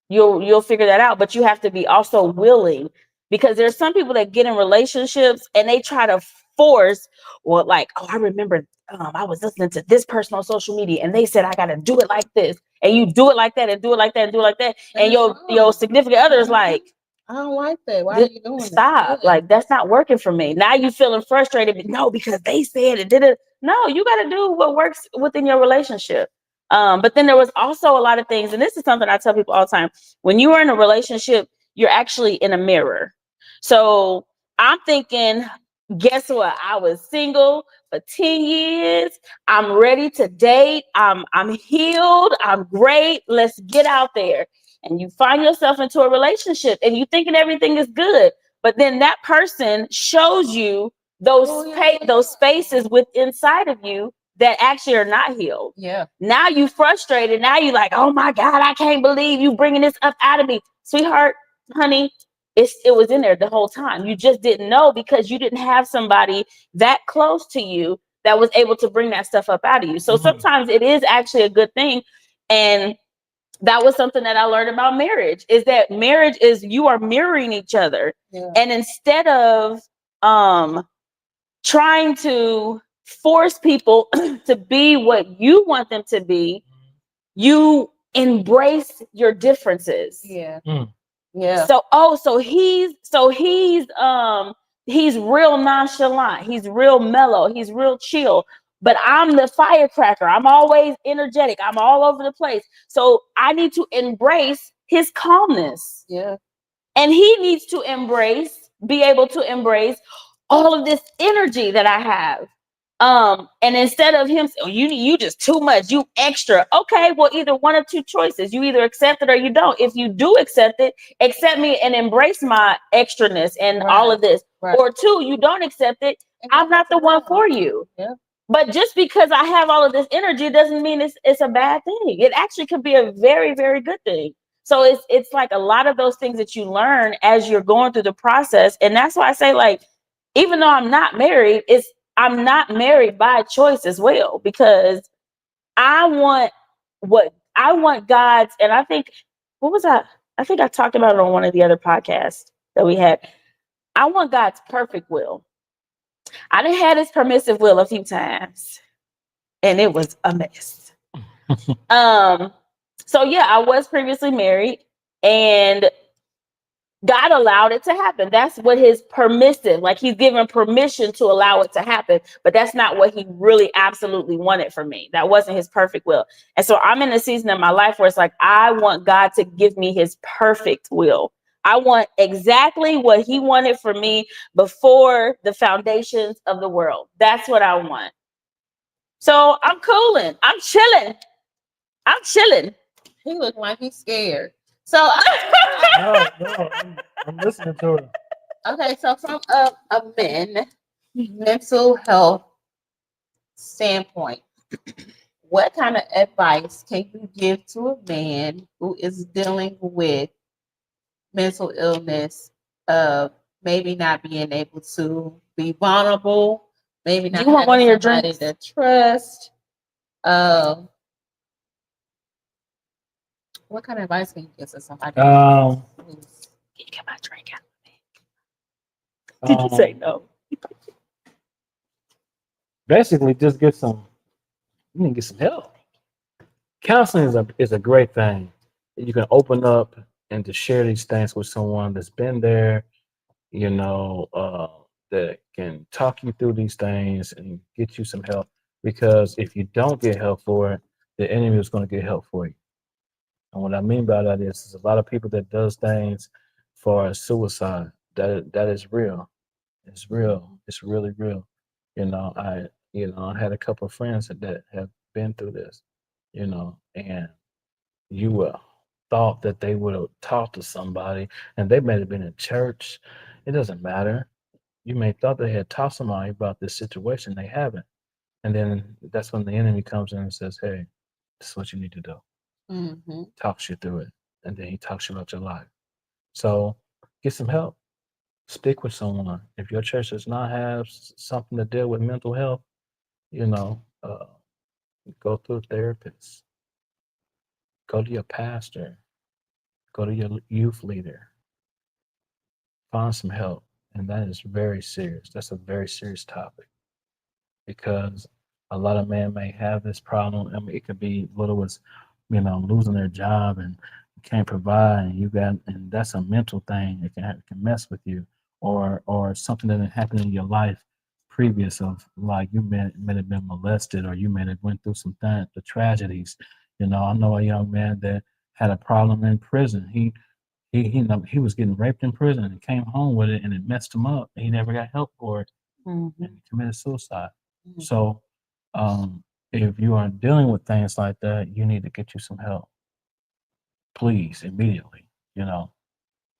Speaker 1: You'll figure that out, but you have to be also willing, because there's some people that get in relationships and they try to force, or like, oh, I remember I was listening to this person on social media and they said I got to do it like this, and you do it like that and do it like that and do it like that, and your significant other is like,
Speaker 4: I don't like that. Why are you doing
Speaker 1: stop
Speaker 4: that?
Speaker 1: Like, that's not working for me. Now you feeling frustrated, but no, because they said it did it. No, you got to do what works within your relationship. But then there was also a lot of things, and this is something I tell people all the time. When you are in a relationship, you're actually in a mirror. So I'm thinking, guess what? I was single for 10 years. I'm ready to date. I'm healed. I'm great. Let's get out there. And you find yourself into a relationship and you thinking everything is good. But then that person shows you those spaces within inside of you that actually are not healed.
Speaker 4: Yeah.
Speaker 1: Now you frustrated. Now you like, oh my God, I can't believe you bringing this up out of me. Sweetheart, honey, it was in there the whole time. You just didn't know because you didn't have somebody that close to you that was able to bring that stuff up out of you. So sometimes it is actually a good thing. And that was something that I learned about marriage, is that marriage is you are mirroring each other. Yeah. And instead of trying to force people to be what you want them to be. You embrace your differences.
Speaker 4: Yeah.
Speaker 5: Mm.
Speaker 4: Yeah.
Speaker 1: So he's real nonchalant. He's real mellow. He's real chill. But I'm the firecracker. I'm always energetic. I'm all over the place. So I need to embrace his calmness.
Speaker 4: Yeah.
Speaker 1: And he needs to be able to embrace all of this energy that I have. And instead of him, oh, you just too much, you extra. Okay, well, either one or two choices. You either accept it or you don't. If you do accept it, accept me and embrace my extraness and all of this.
Speaker 4: Right.
Speaker 1: Or two, you don't accept it. I'm not the one for you.
Speaker 4: Yeah.
Speaker 1: But just because I have all of this energy doesn't mean it's a bad thing. It actually could be a very, very good thing. So it's like a lot of those things that you learn as you're going through the process. And that's why I say, like, even though I'm not married, I'm not married by choice as well, because I want God's, and I think, what was that? I think I talked about it on one of the other podcasts that we had. I want God's perfect will. I done had his permissive will a few times, and it was a mess. So yeah, I was previously married, and God allowed it to happen. That's what his permissive, like he's given permission to allow it to happen, but that's not what he really absolutely wanted for me. That wasn't his perfect will. And so I'm in a season of my life where it's like, I want God to give me his perfect will. I want exactly what he wanted for me before the foundations of the world. That's what I want. So I'm cooling. I'm chilling.
Speaker 4: He looked like he's scared. So
Speaker 5: No, I'm listening to her.
Speaker 4: okay, so from a mental health standpoint, what kind of advice can you give to a man who is dealing with mental illness, maybe not being able to be vulnerable, maybe not
Speaker 1: You want one of your
Speaker 4: somebody
Speaker 1: drinks?
Speaker 4: to trust? What kind of advice can you give to somebody? Who's-
Speaker 1: Can you get my drink out? Did you say no?
Speaker 5: Basically just get some, you need to get some help. Counseling is a great thing. You can open up and to share these things with someone that's been there, that can talk you through these things and get you some help. Because if you don't get help for it, the enemy is going to get help for you. And what I mean by that is a lot of people that does things for suicide. That is real. It's real. It's really real. I had a couple of friends that have been through this, and you would thought that they would have talked to somebody, and they may have been in church. It doesn't matter. You may thought they had taught somebody about this situation. They haven't. And then that's when the enemy comes in and says, hey, this is what you need to do.
Speaker 4: Mhm.
Speaker 5: Talks you through it. And then he talks you about your life. So get some help. Stick with someone. If your church does not have something to deal with mental health, you know, uh, go to a therapist, go to your pastor, go to your youth leader, find some help. And that is very serious. That's a very serious topic because a lot of men may have this problem. I mean, it could be little as, losing their job and can't provide, and and that's a mental thing. It can mess with you, or something that happened in your life previous of like you may have been molested, or you may have went through some the tragedies. I know a young man that had a problem in prison. He was getting raped in prison and came home with it, and it messed him up. He never got help for it, and he committed suicide. So, if you are dealing with things like that, you need to get you some help, please, immediately.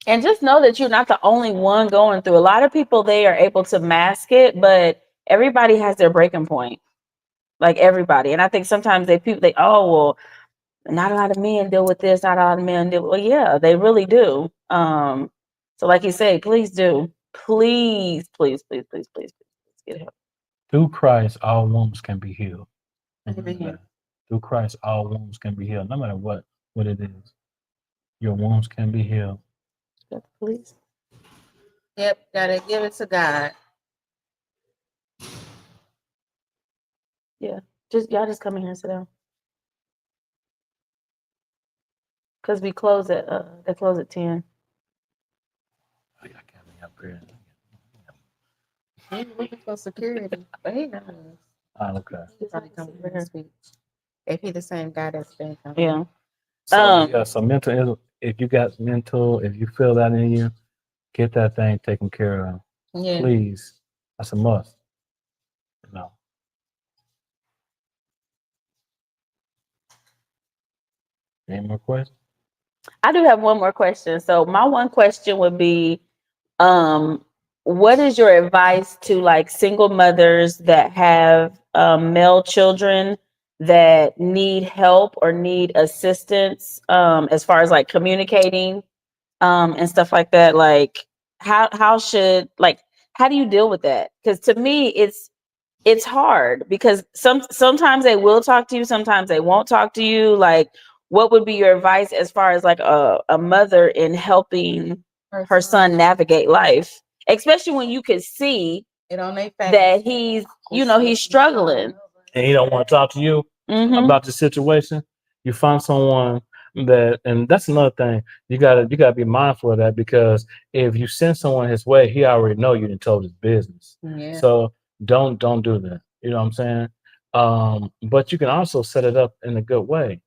Speaker 1: And just know that you're not the only one going through. A lot of people, they are able to mask it, but everybody has their breaking point. Like everybody. And I think sometimes oh well, not a lot of men deal with this, not a lot of men deal. Well, yeah, they really do. So like you say, please do. Please, please, please, please, please, please get help.
Speaker 5: Through Christ, all wounds can be healed. Remember
Speaker 4: Amen.
Speaker 5: that. Through Christ, all wounds can be healed, no matter what it is. Your wounds can be healed.
Speaker 1: Please.
Speaker 4: Yep, gotta give it to God.
Speaker 1: Y'all just come in here and sit down. Cause we close at they close at 10.
Speaker 5: I can't be up here.
Speaker 4: He's looking for security, but he knows.
Speaker 5: Oh, okay.
Speaker 4: He's probably coming here to speak. If he the same guy that's been coming.
Speaker 1: Yeah.
Speaker 5: So mental. If you got mental, if you feel that in you, get that thing taken care of.
Speaker 4: Yeah.
Speaker 5: Please, that's a must. No. Any more questions?
Speaker 1: I do have one more question. So my one question would be, what is your advice to like single mothers that have male children that need help or need assistance as far as like communicating and stuff like that? Like how should like how do you deal with that? Because to me it's hard because sometimes they will talk to you, sometimes they won't talk to you. Like, what would be your advice as far as like a mother in helping her son navigate life, especially when you can see
Speaker 4: It on their face
Speaker 1: that he's struggling.
Speaker 5: And he don't want to talk to you about the situation. You find someone that, and that's another thing. You gotta be mindful of that, because if you send someone his way, he already know you done told his business.
Speaker 4: Yeah.
Speaker 5: So don't do that. You know what I'm saying? But you can also set it up in a good way.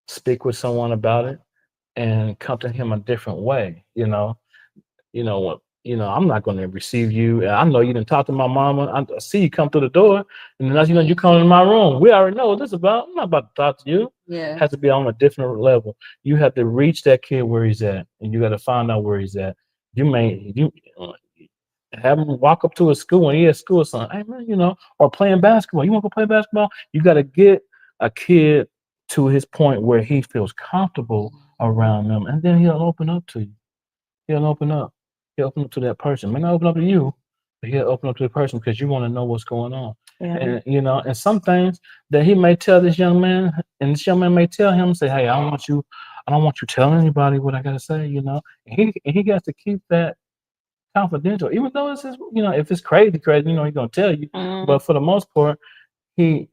Speaker 5: Speak with someone about it and come to him a different way. What? I'm not going to receive you. I know you didn't talk to my mama. I see you come through the door, and then you come in my room. We already know what this is about. I'm not about to talk to you.
Speaker 4: Yeah.
Speaker 5: It has to be on a different level. You have to reach that kid where he's at, and you got to find out where he's at. You have him walk up to his school when he at school or something. Hey man, or playing basketball. You want to go play basketball? You got to get a kid to his point where he feels comfortable around them, and then he'll open up to you. He'll open up. He'll open up to that person. May not open up to you, but he'll open up to the person because you want to know what's going on.
Speaker 1: Yeah.
Speaker 5: And and some things that he may tell this young man, and this young man may tell him, say, "Hey, I don't want you telling anybody what I gotta say." And he got to keep that confidential, even though it's his, if it's crazy, he's gonna tell you. But for the most part, he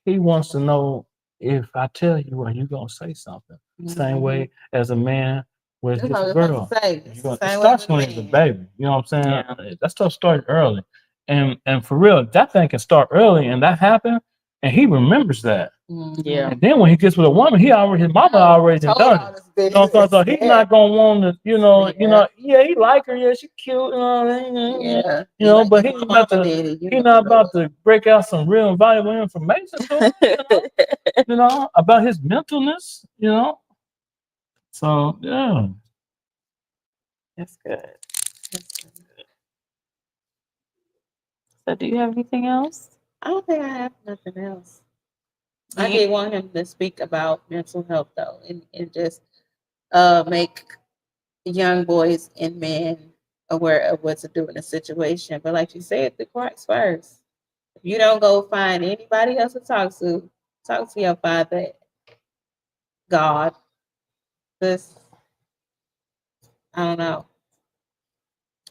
Speaker 5: wants to know, if I tell you, are you gonna say something? Same way as a man with his girl. It starts when he's a baby. You know what I'm saying?
Speaker 1: Yeah.
Speaker 5: That stuff started early. And for real, that thing can start early, and that happened, and he remembers that.
Speaker 1: Yeah.
Speaker 5: And then when he gets with a woman, his mama already done it. So he's not gonna want to, yeah, he like her, yeah, she cute, but he's not about to break out some real valuable information to him, about his mentalness, So yeah.
Speaker 1: That's good. So do you have anything else?
Speaker 4: I don't think I have nothing else. I did want him to speak about mental health though, and just make young boys and men aware of what to do in a situation. But like you said, the Christ first. If you don't go find anybody else to talk to your father, God. This, I don't know.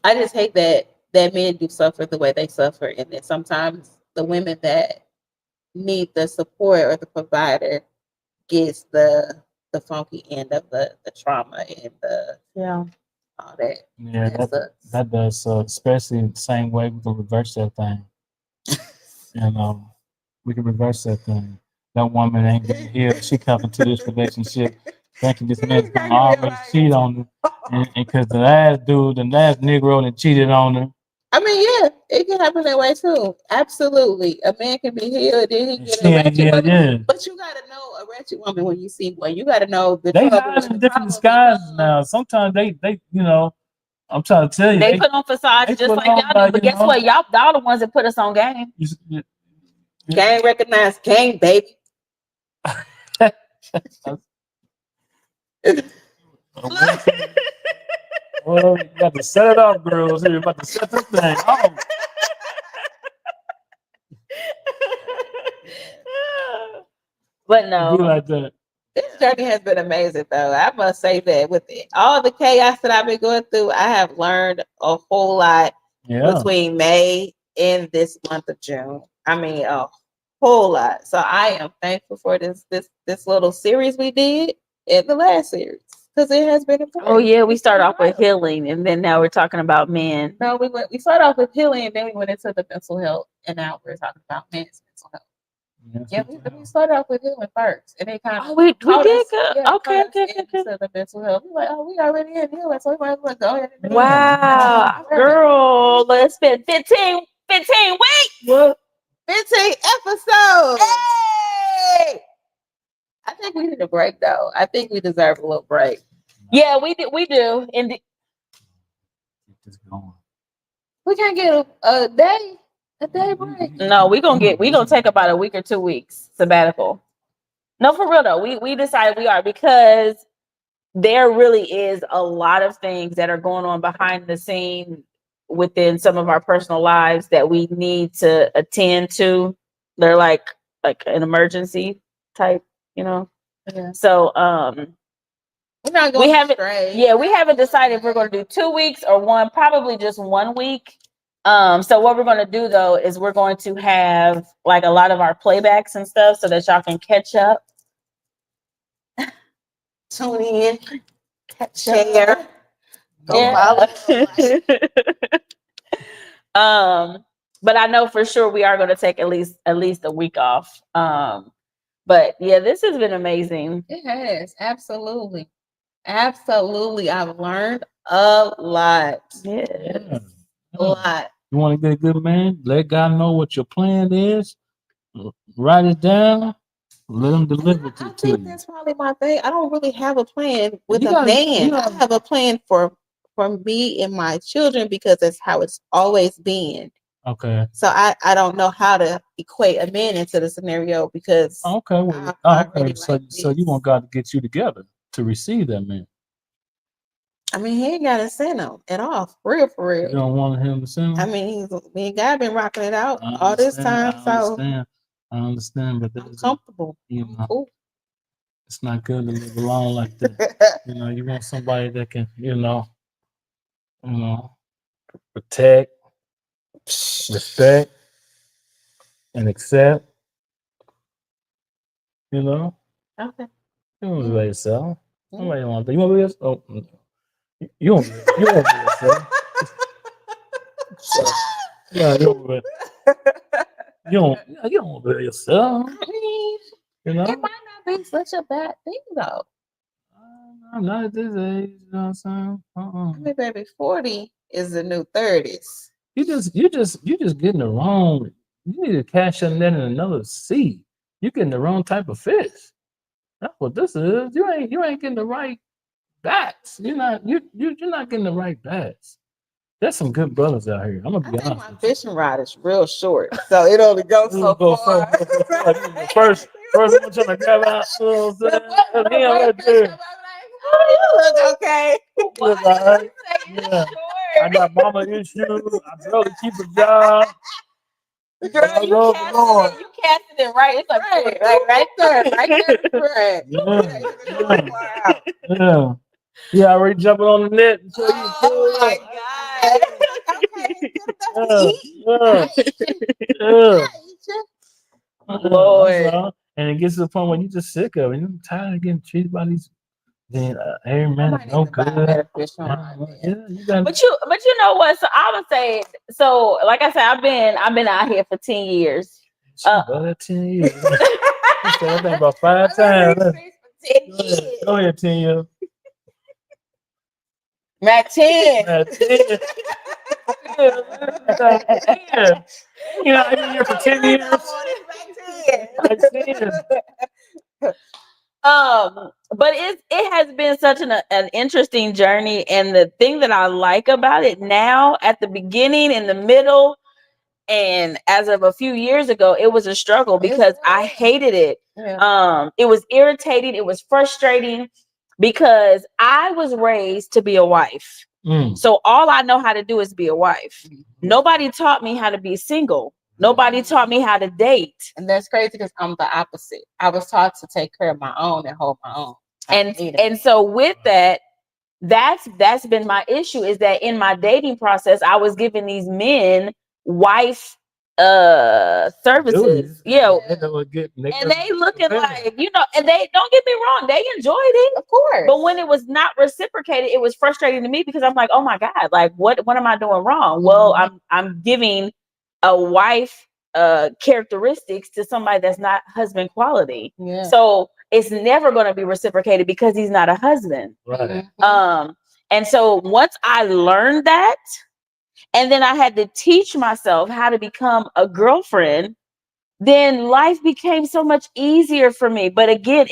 Speaker 4: I just hate that men do suffer the way they suffer, and that sometimes the women that need the support or the provider gets the funky end of the trauma and all that.
Speaker 5: Yeah, that does. So especially the same way we can reverse that thing. We can reverse that thing. That woman ain't getting healed. She comes into this relationship thinking this man's gonna always cheat on her, and because the last Negro that cheated on her.
Speaker 4: I mean, yeah, it can happen that way too. Absolutely, a man can be healed, then he get a ratchet woman. Yeah. But you gotta know a ratchet woman when you see one. You gotta know the
Speaker 5: they hide in different disguises now. Sometimes they I'm trying to tell you,
Speaker 1: they put on facades just like y'all do. But guess what? Y'all the ones that put us on game.
Speaker 4: Gang recognized gang, baby.
Speaker 5: Well, you got to set it off, girls. You're about to set this thing off.
Speaker 1: But no,
Speaker 5: like that.
Speaker 4: This journey has been amazing, though. I must say that with all the chaos that I've been going through, I have learned a whole lot between May in this month of June. I mean, a whole lot. So I am thankful for this little series we did in the last series because it has been important.
Speaker 1: Oh yeah, we start off with healing, and then now we're talking about men.
Speaker 4: No, we started off with healing, and then we went into the mental health, and now we're talking about men's mental health. Yeah, we started off with healing first, and then kind of
Speaker 1: We did good. Okay.
Speaker 4: into the mental health. We're like, oh, we already in healing, so we might as well go ahead and
Speaker 1: Wow, girl, let's spend 15 weeks.
Speaker 4: What? 15 episodes. Hey! I think we need a break though. I think we deserve a little break.
Speaker 1: Yeah, we do. And
Speaker 5: Just going.
Speaker 4: We can't get a day break.
Speaker 1: no, we gonna take about a week or 2 weeks sabbatical. No, for real though. We decided we are, because there really is a lot of things that are going on behind the scene within some of our personal lives that we need to attend to. They're like an emergency type,
Speaker 4: Yeah.
Speaker 1: So
Speaker 4: We're not going
Speaker 1: we haven't
Speaker 4: straight.
Speaker 1: yeah, we haven't decided if we're gonna do 2 weeks or one, probably just 1 week. So what we're gonna do though is we're going to have like a lot of our playbacks and stuff so that y'all can catch up.
Speaker 4: Tune in, share,
Speaker 1: Yeah. But I know for sure we are going to take at least a week off. But yeah, this has been amazing.
Speaker 4: It has, absolutely. I've learned a lot.
Speaker 1: Yeah.
Speaker 4: A lot.
Speaker 5: You want to get a good man? Let God know what your plan is. Write it down. Let him deliver it
Speaker 4: I
Speaker 5: to
Speaker 4: think
Speaker 5: you.
Speaker 4: that's probably my thing. I don't really have a plan with
Speaker 5: You
Speaker 4: a
Speaker 5: gotta-
Speaker 4: man.
Speaker 5: you gotta-
Speaker 4: I have a plan for me and my children because that's how it's always been.
Speaker 5: Okay.
Speaker 4: So I don't know how to equate a man into the scenario because
Speaker 5: Okay. Well,
Speaker 4: I
Speaker 5: okay.
Speaker 4: really
Speaker 5: So,
Speaker 4: like
Speaker 5: so you
Speaker 4: this.
Speaker 5: want God to get you together to receive that man.
Speaker 4: I mean, he ain't got to send him at all, for real, for
Speaker 5: You
Speaker 4: real.
Speaker 5: don't want him to send him?
Speaker 4: I mean, me and God been rocking it out
Speaker 5: I
Speaker 4: all this
Speaker 5: understand,
Speaker 4: time,
Speaker 5: I
Speaker 4: so
Speaker 5: understand, but
Speaker 4: I'm comfortable.
Speaker 5: you
Speaker 4: I'm
Speaker 5: know,
Speaker 4: cool.
Speaker 5: it's not good to live alone like that. You know, you want somebody that can, protect, respect, and accept. You know,
Speaker 4: Okay.
Speaker 5: you don't be by yourself. Nobody want that. You want to be yourself? Oh, no. You won't be yourself. Yeah, you don't be. You don't be yourself.
Speaker 4: I mean,
Speaker 5: You know.
Speaker 4: it might not be such a bad thing though.
Speaker 5: I'm not at this age. You know what I'm saying?
Speaker 4: I mean, baby, 40 is the new 30s.
Speaker 5: You just getting the wrong. You need to cash your net in another sea. You're getting the wrong type of fish. That's what this is. You ain't getting the right bats. You're not getting the right bats. There's some good brothers out here. I'm gonna
Speaker 4: I
Speaker 5: be
Speaker 4: think
Speaker 5: honest.
Speaker 4: my
Speaker 5: with you.
Speaker 4: fishing rod is real short, so it only goes
Speaker 5: You
Speaker 4: so
Speaker 5: go
Speaker 4: far.
Speaker 5: first one trying to grab out. You know what I'm saying? That's him right there.
Speaker 4: You look okay.
Speaker 5: You look all right. Yeah. I got mama issues. I barely keep a job.
Speaker 1: Girl,
Speaker 5: I
Speaker 1: you
Speaker 5: love the Lord.
Speaker 1: casted it right. It's like
Speaker 4: Right there. Right.
Speaker 5: Yeah. Yeah, already jumping on the net. So
Speaker 4: Oh my God.
Speaker 5: Yeah.
Speaker 1: Lord.
Speaker 5: That's all. And it gets to the point where you just sick of it. You're tired of getting treated by these. Then every man is no good. Yeah, you got.
Speaker 1: But you know what? So I would say, so like I said, I've been out here for 10 years.
Speaker 5: About 10 years. I said that about 5 times. Go ahead, 10 years.
Speaker 4: Matt 10.
Speaker 5: Matt 10. Yeah. You know, I've been here for 10 years. Matt 10.
Speaker 1: But it has been such an interesting journey, and the thing that I like about it now, at the beginning, in the middle, and as of a few years ago, it was a struggle because I hated it.
Speaker 4: Yeah.
Speaker 1: It was irritating, it was frustrating because I was raised to be a wife. So all I know how to do is be a wife. Nobody taught me how to be single. Nobody taught me how to date.
Speaker 4: And that's crazy because I'm the opposite. I was taught to take care of my own and hold my own.
Speaker 1: And so with that's been my issue, is that in my dating process, I was giving these men wife services. Yeah.
Speaker 5: They know what good-
Speaker 1: And they looking like, and they don't get me wrong, they enjoyed it.
Speaker 4: Of course.
Speaker 1: But when it was not reciprocated, it was frustrating to me because I'm like, oh my God, like what am I doing wrong? Well, I'm giving a wife characteristics to somebody that's not husband quality.
Speaker 4: Yeah.
Speaker 1: So it's never going to be reciprocated because he's not a husband.
Speaker 5: Right.
Speaker 1: And so once I learned that, and then I had to teach myself how to become a girlfriend, then life became so much easier for me. But again,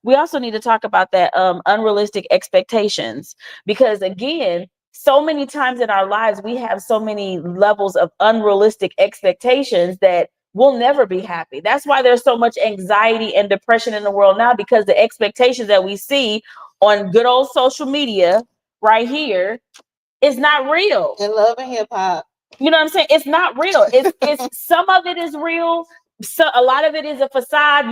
Speaker 1: we also need to talk about that unrealistic expectations, because again, so many times in our lives, we have so many levels of unrealistic expectations that we'll never be happy. That's why there's so much anxiety and depression in the world now, because the expectations that we see on good old social media right here is not real.
Speaker 4: And love and hip hop.
Speaker 1: You know what I'm saying? It's not real. It's some of it is real. So a lot of it is a facade.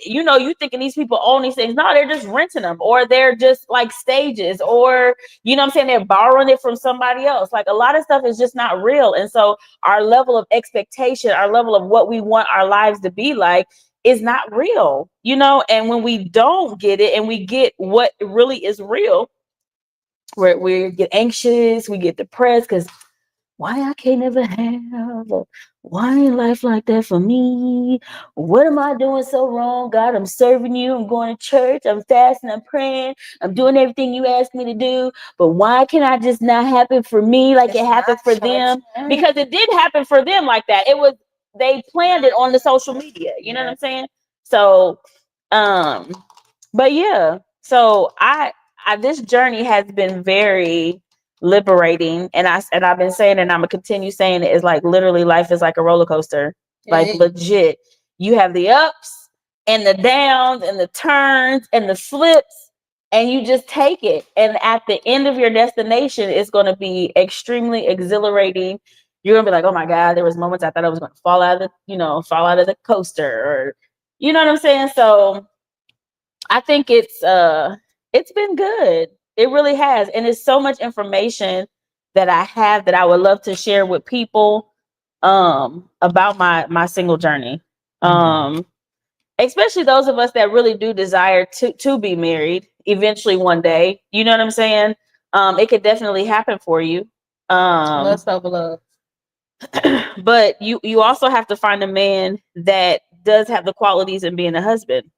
Speaker 1: You thinking these people own these things. No, they're just renting them, or they're just like stages, or you know what I'm saying, they're borrowing it from somebody else. Like a lot of stuff is just not real. And so our level of expectation, our level of what we want our lives to be like is not real, and when we don't get it and we get what really is real, we get anxious, we get depressed because why I can't never have, or why ain't life like that for me? What am I doing so wrong? God, I'm serving you. I'm going to church. I'm fasting. I'm praying. I'm doing everything you asked me to do. But why can I just not happen for me like it happened for them? Because it did happen for them like that. They planned it on the social media. You know what I'm saying? So, but yeah. So this journey has been very liberating, and I've been saying it, and I'm gonna continue saying it, is like literally life is like a roller coaster. Like legit, you have the ups and the downs and the turns and the slips, and you just take it, and at the end of your destination, it's going to be extremely exhilarating. You're gonna be like, oh my God, there was moments I thought I was going to fall out of the coaster, or you know what I'm saying. So I think it's been good. It really has. And it's so much information that I have that I would love to share with people about my single journey. Especially those of us that really do desire to be married eventually one day. You know what I'm saying? It could definitely happen for you.
Speaker 4: Let's hope love.
Speaker 1: But you also have to find a man that does have the qualities in being a husband,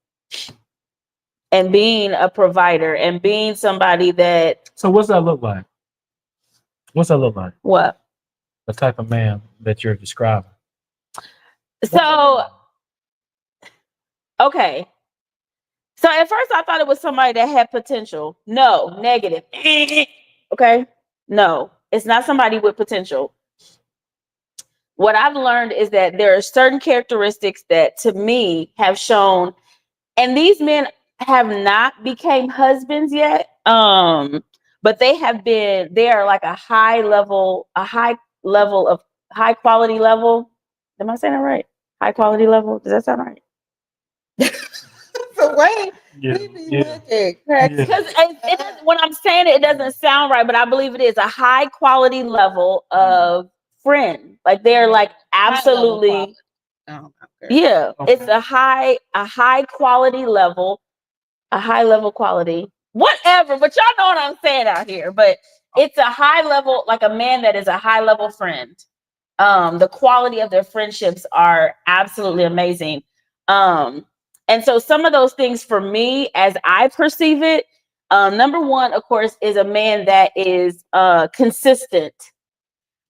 Speaker 1: and being a provider, and being somebody that.
Speaker 5: So what's that look like? What's that look like?
Speaker 1: What?
Speaker 5: The type of man that you're describing.
Speaker 1: So, okay. So at first I thought it was somebody that had potential. No, negative. Okay. No, it's not somebody with potential. What I've learned is that there are certain characteristics that to me have shown, and these men have not became husbands yet. But they are like a high quality level. Am I saying that right? High quality level. Does that sound right?
Speaker 4: So wait.
Speaker 1: Because when I'm saying it doesn't sound right, but I believe it is a high quality level of friend. Like they're like absolutely. Yeah, okay. It's a high quality level, a high level quality, whatever. But y'all know what I'm saying out here. But it's a high level, like a man that is a high level friend. The quality of their friendships are absolutely amazing. And so some of those things for me, as I perceive it, number one, of course, is a man that is consistent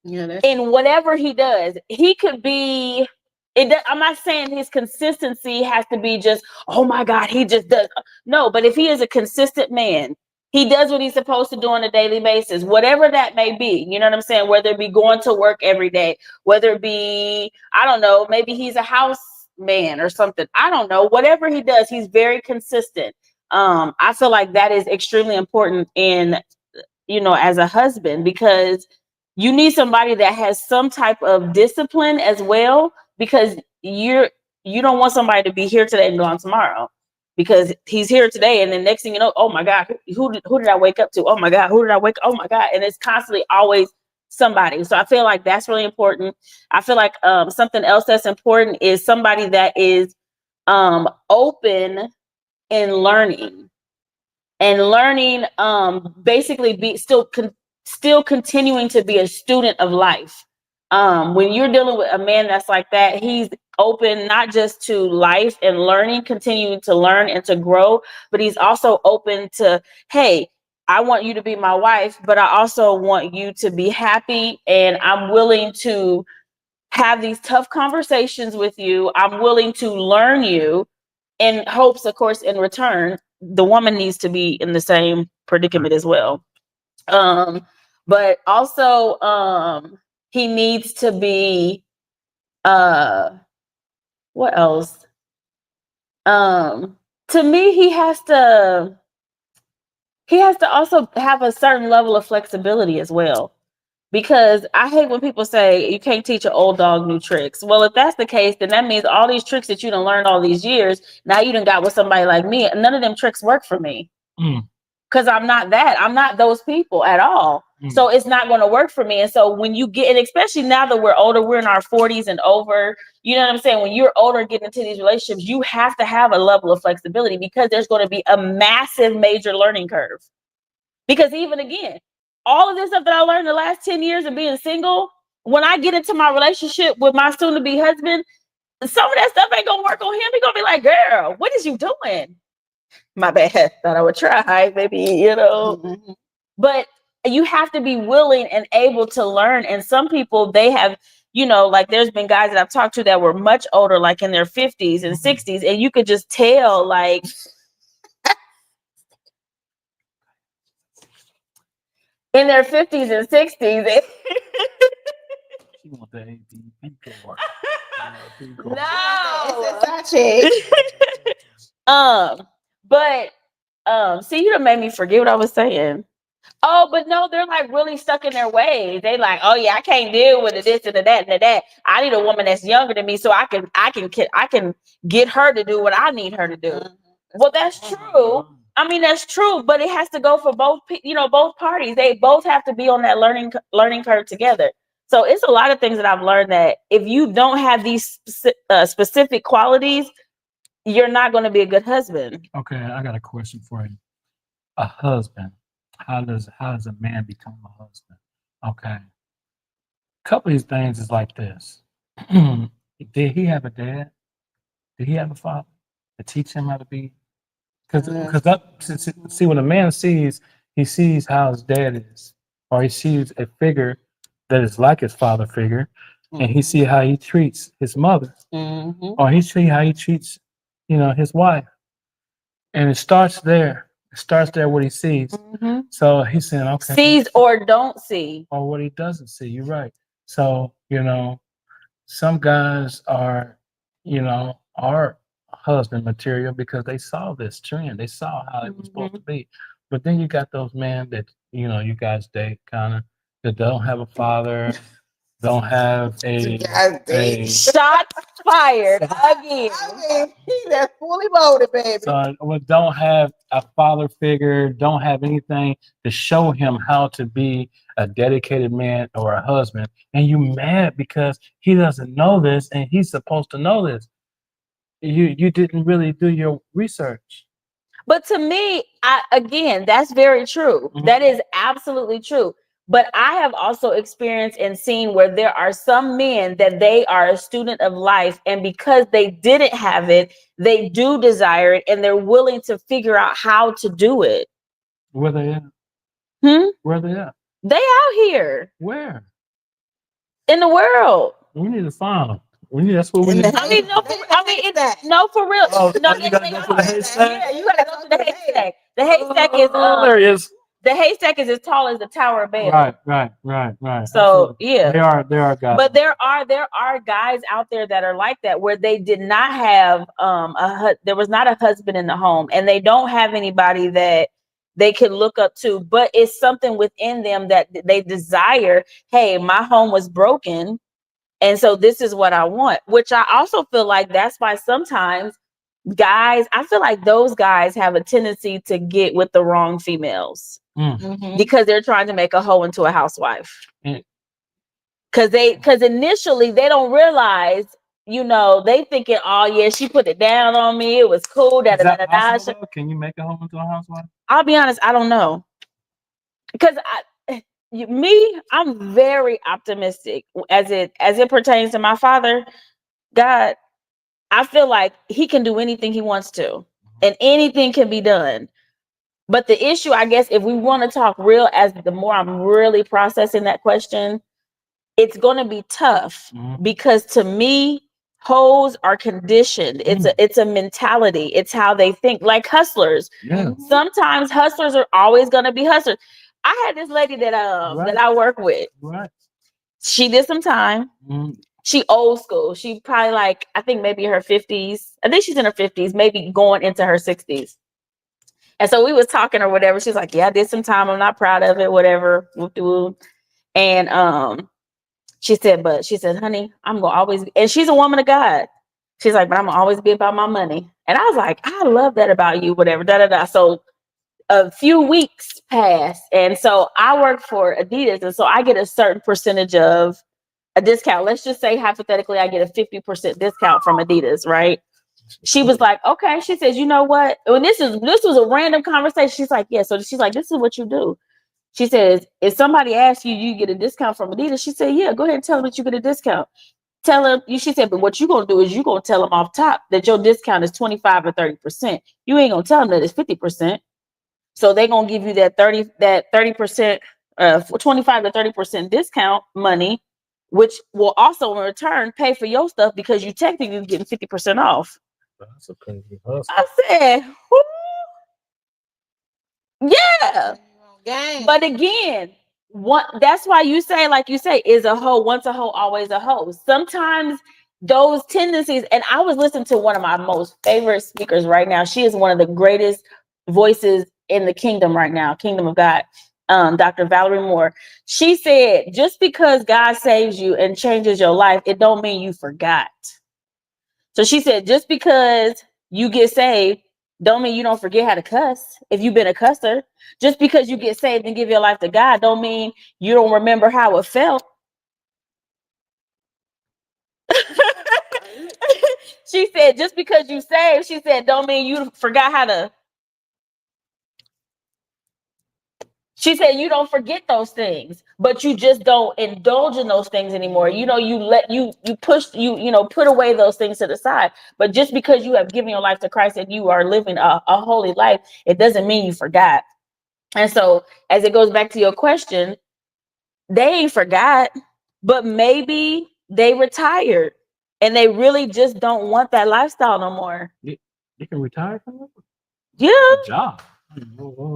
Speaker 1: in whatever he does. He could be. I'm not saying his consistency has to be just, oh my God, he just does. No, but if he is a consistent man, he does what he's supposed to do on a daily basis, whatever that may be. You know what I'm saying? Whether it be going to work every day, whether it be, I don't know, maybe he's a house man or something. I don't know. Whatever he does, he's very consistent. I feel like that is extremely important as a husband, because you need somebody that has some type of discipline as well, because you don't want somebody to be here today and gone tomorrow, because he's here today and then next thing you know, oh my God, who did I wake up to? Oh my God, who did I wake? Oh my God. And it's constantly always somebody. So I feel like that's really important. I feel like something else that's important is somebody that is open in learning and learning, basically still continuing to be a student of life. When you're dealing with a man that's like that, he's open not just to life and learning, continuing to learn and to grow, but he's also open to, hey, I want you to be my wife, but I also want you to be happy, and I'm willing to have these tough conversations with you. I'm willing to learn you, in hopes, of course, in return, the woman needs to be in the same predicament as well. But also, he needs to be, what else? To me, he has to also have a certain level of flexibility as well. Because I hate when people say you can't teach an old dog new tricks. Well, if that's the case, then that means all these tricks that you done learned all these years, now you done got with somebody like me. None of them tricks work for me. Because I'm not those people at all. So it's not going to work for me. And so when you get, and especially now that we're older, we're in our 40s and over, you know what I'm saying? When you're older, getting into these relationships, you have to have a level of flexibility, because there's going to be a massive, major learning curve. Because even again, all of this stuff that I learned the last 10 years of being single, when I get into my relationship with my soon-to-be husband, some of that stuff ain't gonna work on him. He's gonna be like, girl, what is you doing? My bad. Thought I would try, maybe, you know. Mm-hmm. But you have to be willing and able to learn. And some people, they have, you know, like there's been guys that I've talked to that were much older, like in their 50s and 60s, and you could just tell, like, in their 50s and 60s. No. See, you done made me forget what I was saying. Oh, but no, they're like really stuck in their ways. They like, oh yeah, I can't deal with the this and the that and the that. I need a woman that's younger than me so I can get her to do what I need her to do. Well, that's true. I mean, that's true, but it has to go for both parties. They both have to be on that learning curve together. So it's a lot of things that I've learned, that if you don't have these specific qualities, you're not going to be a good husband.
Speaker 5: Okay, I got a question for you. A husband. How does a man become a husband? Okay. A couple of these things is like this. Did he have a dad? Did he have a father to teach him how to be? Because see, when a man sees, he sees how his dad is, or he sees a figure that is like his father figure, and he see how he treats his mother, or he see how he treats, his wife, and it starts there. It starts there what he sees. So he's saying, okay,
Speaker 1: sees or don't see,
Speaker 5: or what he doesn't see. You're right. So some guys are husband material because they saw this trend. They saw how it was supposed to be. But then you got those men that you guys date kind of that don't have a father, don't have a
Speaker 1: shot fired again.
Speaker 4: That's fully loaded, baby.
Speaker 5: So don't have a father figure, don't have anything to show him how to be a dedicated man or a husband, and you mad because he doesn't know this and he's supposed to know this. You didn't really do your research.
Speaker 1: But to me, again, that's very true. That is absolutely true. But I have also experienced and seen where there are some men that they are a student of life, and because they didn't have it, they do desire it, and they're willing to figure out how to do it.
Speaker 5: Where they at? Where they at?
Speaker 1: They out here.
Speaker 5: Where?
Speaker 1: In the world.
Speaker 5: We need to find them. That's what we need.
Speaker 1: No, for real.
Speaker 5: Oh,
Speaker 1: no,
Speaker 5: you gotta go to the haystack.
Speaker 1: Yeah, you gotta go to the haystack. The haystack is
Speaker 5: there he is.
Speaker 1: The haystack is as tall as the Tower of Babel.
Speaker 5: Right.
Speaker 1: So yeah,
Speaker 5: there are guys.
Speaker 1: But there are guys out there that are like that, where they did not have there was not a husband in the home, and they don't have anybody that they can look up to, but it's something within them that they desire. Hey, my home was broken, and so this is what I want. Which I also feel like that's why sometimes guys, I feel like those guys have a tendency to get with the wrong females because they're trying to make a hoe into a housewife.
Speaker 5: And
Speaker 1: Because initially they don't realize, they thinking, oh yeah, she put it down on me. It was cool. Da,
Speaker 5: Is
Speaker 1: da, da,
Speaker 5: that
Speaker 1: da, da.
Speaker 5: possible, though? Can you make a hoe into a housewife?
Speaker 1: I'll be honest, I don't know. Because I'm very optimistic as it pertains to my father, God. I feel like he can do anything he wants to, and anything can be done. But the issue, I guess, if we want to talk real, as the more I'm really processing that question, it's going to be tough because to me, hoes are conditioned. It's a mentality. It's how they think, like hustlers.
Speaker 5: Yeah.
Speaker 1: Sometimes hustlers are always going to be hustlers. I had this lady that that I work with.
Speaker 5: Right.
Speaker 1: She did some time. She old school. She probably like, I think maybe her 50s. I think she's in her 50s, maybe going into her 60s. And so we was talking or whatever. She's like, yeah, I did some time. I'm not proud of it, whatever. And she said, honey, I'm gonna always be, and she's a woman of God. She's like, but I'm gonna always be about my money. And I was like, I love that about you, whatever, da da da. So a few weeks passed, and so I work for Adidas, and so I get a certain percentage of a discount. Let's just say hypothetically, I get a 50% discount from Adidas, right? She was like, okay. She says, you know what? When this was a random conversation. She's like, yeah. So she's like, this is what you do. She says, if somebody asks you, you get a discount from Adidas. She said, yeah, go ahead and tell them that you get a discount. Tell them, she said, but what you're going to do is you're going to tell them off top that your discount is 25 or 30%. You ain't going to tell them that it's 50%. So they're going to give you that 30%, 25 to 30% discount money, which will also in return pay for your stuff because you technically getting 50% off.
Speaker 5: That's a crazy hustle.
Speaker 1: I said, yeah. But again, that's why you say, like you say, is a hoe, once a hoe, always a hoe. Sometimes those tendencies, and I was listening to one of my most favorite speakers right now. She is one of the greatest voices in the kingdom right now, kingdom of God, Dr. Valerie Moore. She said, just because God saves you and changes your life, it don't mean you forgot. So she said, just because you get saved, don't mean you don't forget how to cuss. If you've been a cusser, just because you get saved and give your life to God, don't mean you don't remember how it felt. She said, just because you saved, she said, don't mean you forgot how to. She said, you don't forget those things, but you just don't indulge in those things anymore. You put away those things to the side. But just because you have given your life to Christ and you are living a holy life, it doesn't mean you forgot. And so as it goes back to your question, they ain't forgot, but maybe they retired and they really just don't want that lifestyle no more.
Speaker 5: You can retire from it?
Speaker 1: Yeah.
Speaker 5: A job. A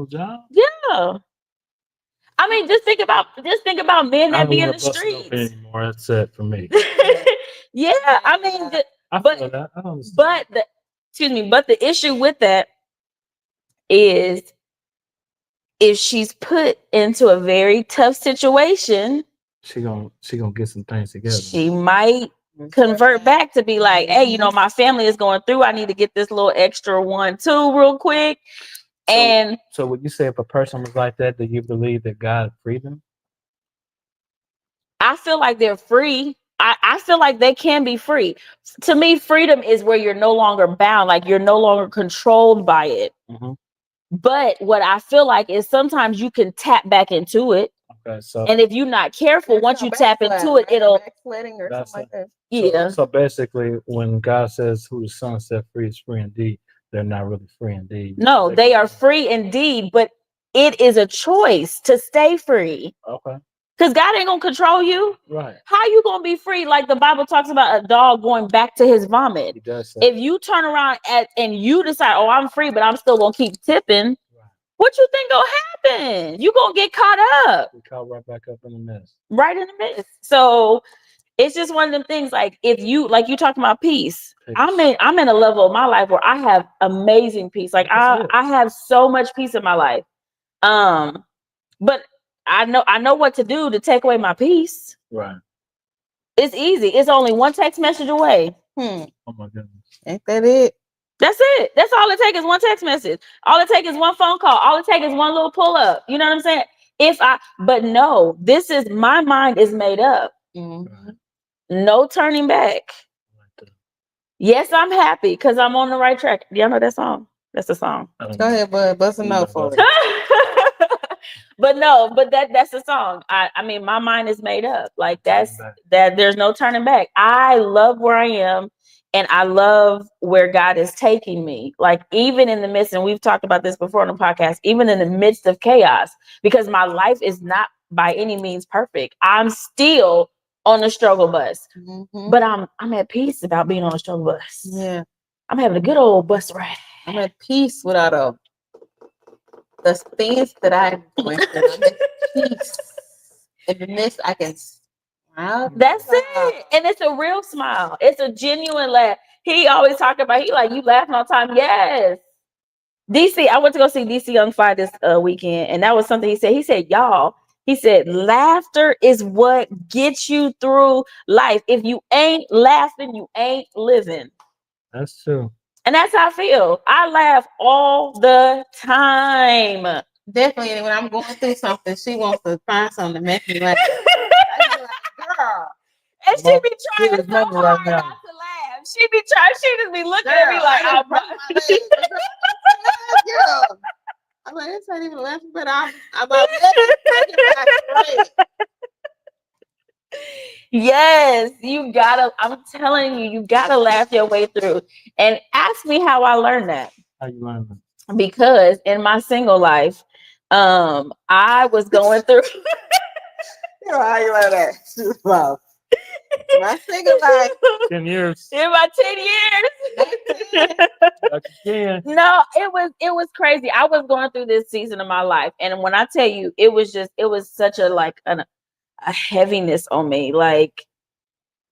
Speaker 5: job?
Speaker 1: Yeah. I mean, just think about men that be in the streets
Speaker 5: anymore. That's it for me.
Speaker 1: Yeah, I mean,
Speaker 5: but
Speaker 1: the issue with that is if she's put into a very tough situation,
Speaker 5: she gonna get some things together.
Speaker 1: She might convert back to be like, hey, my family is going through. I need to get this little extra 1-2 real quick.
Speaker 5: So would you say if a person was like that, do you believe that God freed them?
Speaker 1: I feel like they're free. I feel like they can be free. To me, freedom is where you're no longer bound, like you're no longer controlled by it. Mm-hmm. But what I feel like is sometimes you can tap back into it. Okay, and if you're not careful, once you tap into it, it'll backsliding or something like that. Yeah.
Speaker 5: So basically, when God says, "Who the Son set free is free indeed," they're not really free indeed.
Speaker 1: No, they are free indeed, but it is a choice to stay free. Okay. Because God ain't gonna control you. Right. How you gonna be free? Like the Bible talks about a dog going back to his vomit. He does say. If you turn around and you decide, oh, I'm free, but I'm still gonna keep tipping, what you think gonna happen? You gonna get caught up.
Speaker 5: We caught right back up in the mess.
Speaker 1: Right in the mess. So it's just one of them things. Like if you talking about peace. I'm in a level of my life where I have amazing peace. Like I have so much peace in my life. But I know what to do to take away my peace. Right. It's easy. It's only one text message away.
Speaker 5: Oh my goodness.
Speaker 4: Ain't that it?
Speaker 1: That's it. That's all it takes is one text message. All it takes is one phone call. All it takes is one little pull up. You know what I'm saying? But no, my mind is made up.
Speaker 4: Mhm.
Speaker 1: No turning back. Yes, I'm happy because I'm on the right track. Do y'all know that song? That's the song.
Speaker 4: Go ahead, bud. Bust a note for it.
Speaker 1: But no, but that's the song. I mean, my mind is made up. Like that. There's no turning back. I love where I am, and I love where God is taking me. Like even in the midst, and we've talked about this before on the podcast. Even in the midst of chaos, because my life is not by any means perfect. I'm still on the struggle bus,
Speaker 4: Mhm.
Speaker 1: but I'm at peace about being on the struggle bus.
Speaker 4: Yeah.
Speaker 1: I'm having a good old bus ride.
Speaker 4: I'm at peace without the things that I'm going through. I'm at peace. In the midst, I can smile.
Speaker 1: That's it. And it's a real smile. It's a genuine laugh. He always talked about, he like, you laughing all the time. Yes. DC, I went to go see DC Young Fly this weekend, and that was something he said. He said, y'all, he said, laughter is what gets you through life. If you ain't laughing, you ain't living.
Speaker 5: That's true.
Speaker 1: And that's how I feel. I laugh all the time.
Speaker 4: Definitely, and when I'm going through something, she wants to find something to make me laugh. I be like, girl.
Speaker 1: And she be trying
Speaker 5: There's
Speaker 1: so
Speaker 5: nothing
Speaker 1: hard
Speaker 5: right now.
Speaker 1: not to laugh. She be trying. She just be looking at me
Speaker 4: Girl,
Speaker 1: like,
Speaker 4: I done
Speaker 1: I'm
Speaker 4: broke my leg. Girl. I'm like, this ain't even laughing, but I'm about
Speaker 1: Yes, you gotta. I'm telling you, you gotta laugh your way through. And ask me how I learned that.
Speaker 5: How you learn that?
Speaker 1: Because in my single life, I was going through.
Speaker 4: You know how you learn that? Wow. My single life.
Speaker 5: 10 years.
Speaker 1: In my 10 years.
Speaker 5: Like you can.
Speaker 1: No, it was crazy. I was going through this season of my life, and when I tell you, it was such a heaviness on me. Like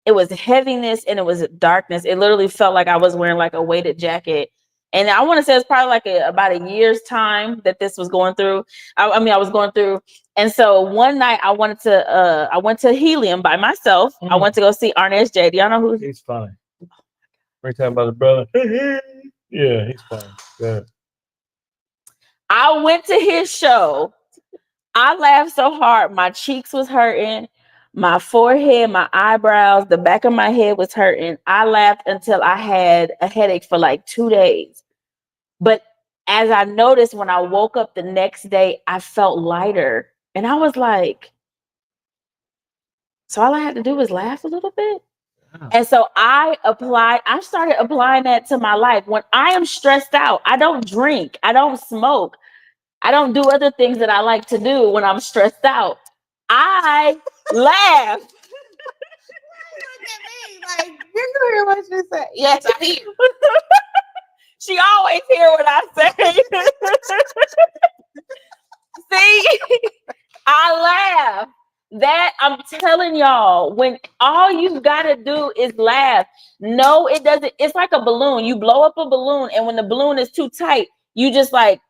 Speaker 1: it was heaviness and it was darkness. It literally felt like I was wearing like a weighted jacket. And I want to say it's probably like about a year's time that this was going through. I mean, I was going through. And so one night I went to Helium by myself. I went to go see Arnez J. Do y'all know who?
Speaker 5: He's funny. We're talking about the brother. Yeah, he's funny. Good.
Speaker 1: I went to his show. I laughed so hard, my cheeks was hurting, my forehead, my eyebrows, the back of my head was hurting. I laughed until I had a headache for like 2 days. But as I noticed when I woke up the next day, I felt lighter. And I was like, so all I had to do was laugh a little bit.
Speaker 5: Wow.
Speaker 1: And so I started applying that to my life. When I am stressed out, I don't drink, I don't smoke. I don't do other things that I like to do when I'm stressed out. I laugh.
Speaker 4: Look at me, like, you hear what she said? Yes, I hear.
Speaker 1: She always hear what I say. See, I laugh. That I'm telling y'all, when all you gotta do is laugh. No, it doesn't. It's like a balloon. You blow up a balloon, and when the balloon is too tight, you just like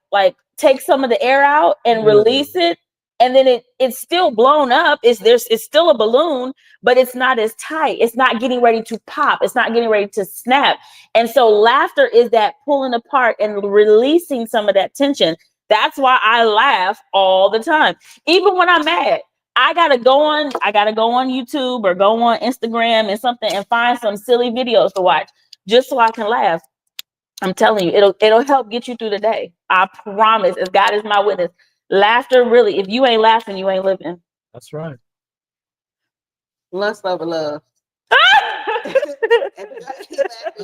Speaker 1: take some of the air out and release it, and then it's still blown up. It's still a balloon, but it's not as tight. It's not getting ready to pop. It's not getting ready to snap. And so laughter is that pulling apart and releasing some of that tension. That's why I laugh all the time, even when I'm mad. I gotta go on YouTube or go on Instagram and something and find some silly videos to watch just so I can laugh. I'm telling you, it'll help get you through the day. I promise, as God is my witness. Laughter really, if you ain't laughing, you ain't living.
Speaker 5: That's right.
Speaker 4: Lust over love.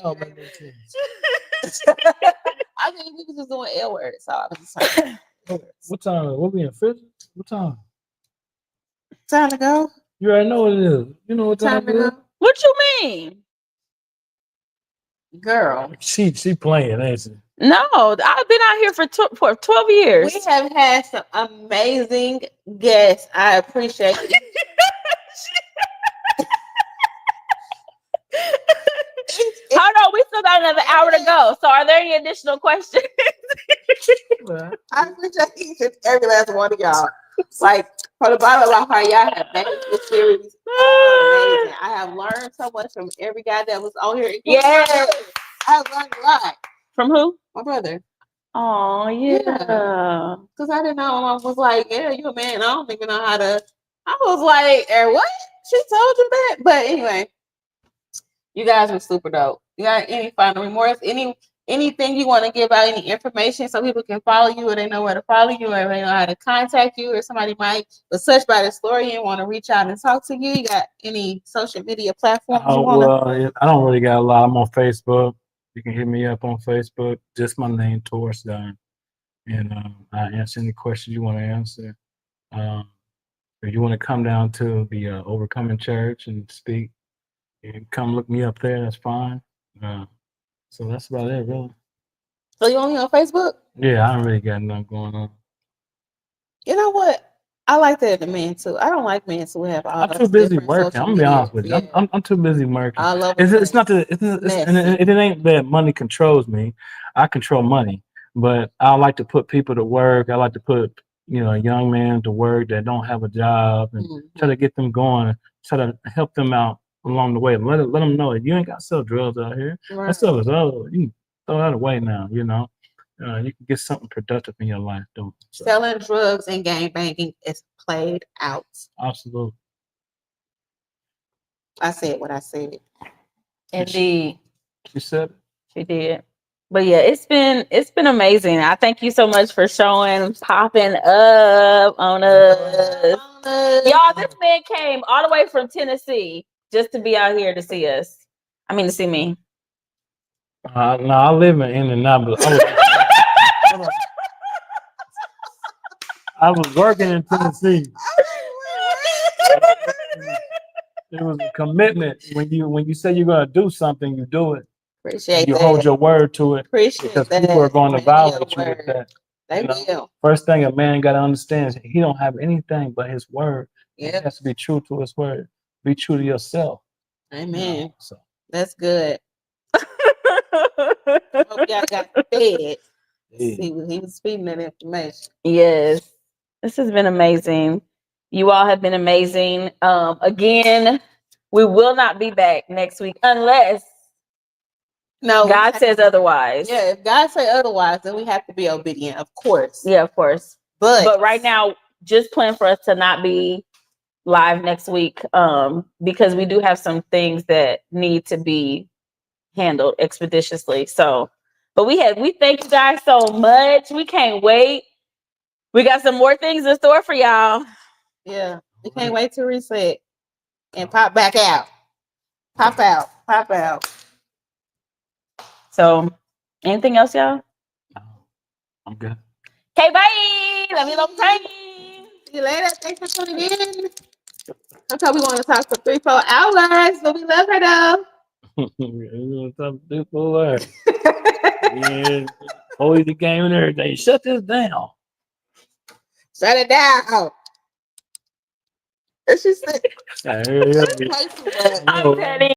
Speaker 5: Oh, man,
Speaker 4: I mean, we was just doing L words, so I was just like,
Speaker 5: what time? What we in fifth? What time?
Speaker 4: time to go.
Speaker 5: You already know what it is. You know what time,
Speaker 4: Time to
Speaker 5: it is?
Speaker 4: go.
Speaker 1: What you mean?
Speaker 4: Girl,
Speaker 5: She playing, ain't she?
Speaker 1: No, I've been out here for 12 years.
Speaker 4: we have had some amazing guests. I appreciate it.
Speaker 1: Hold on, we still got another hour to go. So are there any additional questions?
Speaker 4: I appreciate each and every last one of y'all. Like, from the bottom of my heart, y'all have made this series amazing. I have learned so much from every guy that was on here. including my
Speaker 1: Yes.
Speaker 4: brother. I have learned a lot.
Speaker 1: From who?
Speaker 4: My brother.
Speaker 1: Oh, yeah.
Speaker 4: Because I didn't know. I was like, yeah, you a man. I don't even know how to. I was like, what? She told you that. But anyway, you guys were super dope. You got any final remorse? Anything you want to give out? Any information so people can follow you, or they know where to follow you, or they know how to contact you, or somebody might was touched by the story and want to reach out and talk to you? You got any social media platforms you
Speaker 5: Oh,
Speaker 4: want to?
Speaker 5: well, I don't really got a lot. I'm on Facebook. You can hit me up on Facebook. Just my name, Taurus Dunn. And I answer any questions you want to answer. If you want to come down to the Overcoming Church and speak, you can come look me up there. That's fine. So that's about it, really.
Speaker 4: So you only on Facebook?
Speaker 5: Yeah, I don't really got nothing going on.
Speaker 4: You know what? I like that in a man too. I don't like men who have all
Speaker 5: I'm
Speaker 4: those
Speaker 5: too busy
Speaker 4: different
Speaker 5: working.
Speaker 4: social
Speaker 5: I'm gonna be honest
Speaker 4: medias.
Speaker 5: with you. I'm too busy working.
Speaker 4: All over
Speaker 5: It's
Speaker 4: the
Speaker 5: not
Speaker 4: place.
Speaker 5: that and
Speaker 4: Messy.
Speaker 5: it ain't that money controls me. I control money, but I like to put people to work. I like to put a young man to work that don't have a job and try to get them going. Try to help them out along the way. Let them know that you ain't got to sell drugs out here.
Speaker 4: Right.
Speaker 5: That stuff is over. You can throw that away now. You can get something productive in your life. So,
Speaker 4: Selling drugs and gang banging is played out.
Speaker 5: absolutely.
Speaker 4: I said what I said.
Speaker 1: Indeed,
Speaker 5: You said it.
Speaker 1: she did. But yeah, it's been amazing. I thank you so much for popping up on us. Y'all, this man came all the way from Tennessee just to be out here to see us. I mean, to see me.
Speaker 5: No, I live in Indianapolis. I was working in Tennessee. It was a commitment. When you say you're gonna do something, you do it.
Speaker 4: Appreciate
Speaker 5: You
Speaker 4: that.
Speaker 5: hold your word to it.
Speaker 4: Appreciate
Speaker 5: Because
Speaker 4: that.
Speaker 5: people are going to violate you with
Speaker 4: Word.
Speaker 5: that.
Speaker 4: They will.
Speaker 5: First thing a man got to understand is he don't have anything but his word.
Speaker 4: Yeah.
Speaker 5: He has to be true to his word. Be true to yourself.
Speaker 4: Amen.
Speaker 5: So
Speaker 4: That's good. Hope y'all got fed.
Speaker 5: yeah.
Speaker 4: See, he was feeding that information.
Speaker 1: Yes, this has been amazing. You all have been amazing. Again, we will not be back next week unless God says otherwise.
Speaker 4: Yeah, if God say otherwise, then we have to be obedient, of course.
Speaker 1: Yeah, of course.
Speaker 4: But
Speaker 1: right now, just plan for us to not be live next week, because we do have some things that need to be handled expeditiously. So, but we thank you guys so much. We can't wait. We got some more things in store for y'all.
Speaker 4: Yeah, we can't wait to reset and pop back out. Pop out.
Speaker 1: So, anything else, y'all?
Speaker 5: No, I'm good.
Speaker 1: Okay, bye. Love you long time.
Speaker 4: See you later. Thanks for tuning in. Okay, we want to talk for 3-4 hours, but we love her though.
Speaker 5: Yeah, hold the game and everything. Shut this down.
Speaker 4: Shut it down. She said,
Speaker 5: Yeah,
Speaker 1: I'm petty.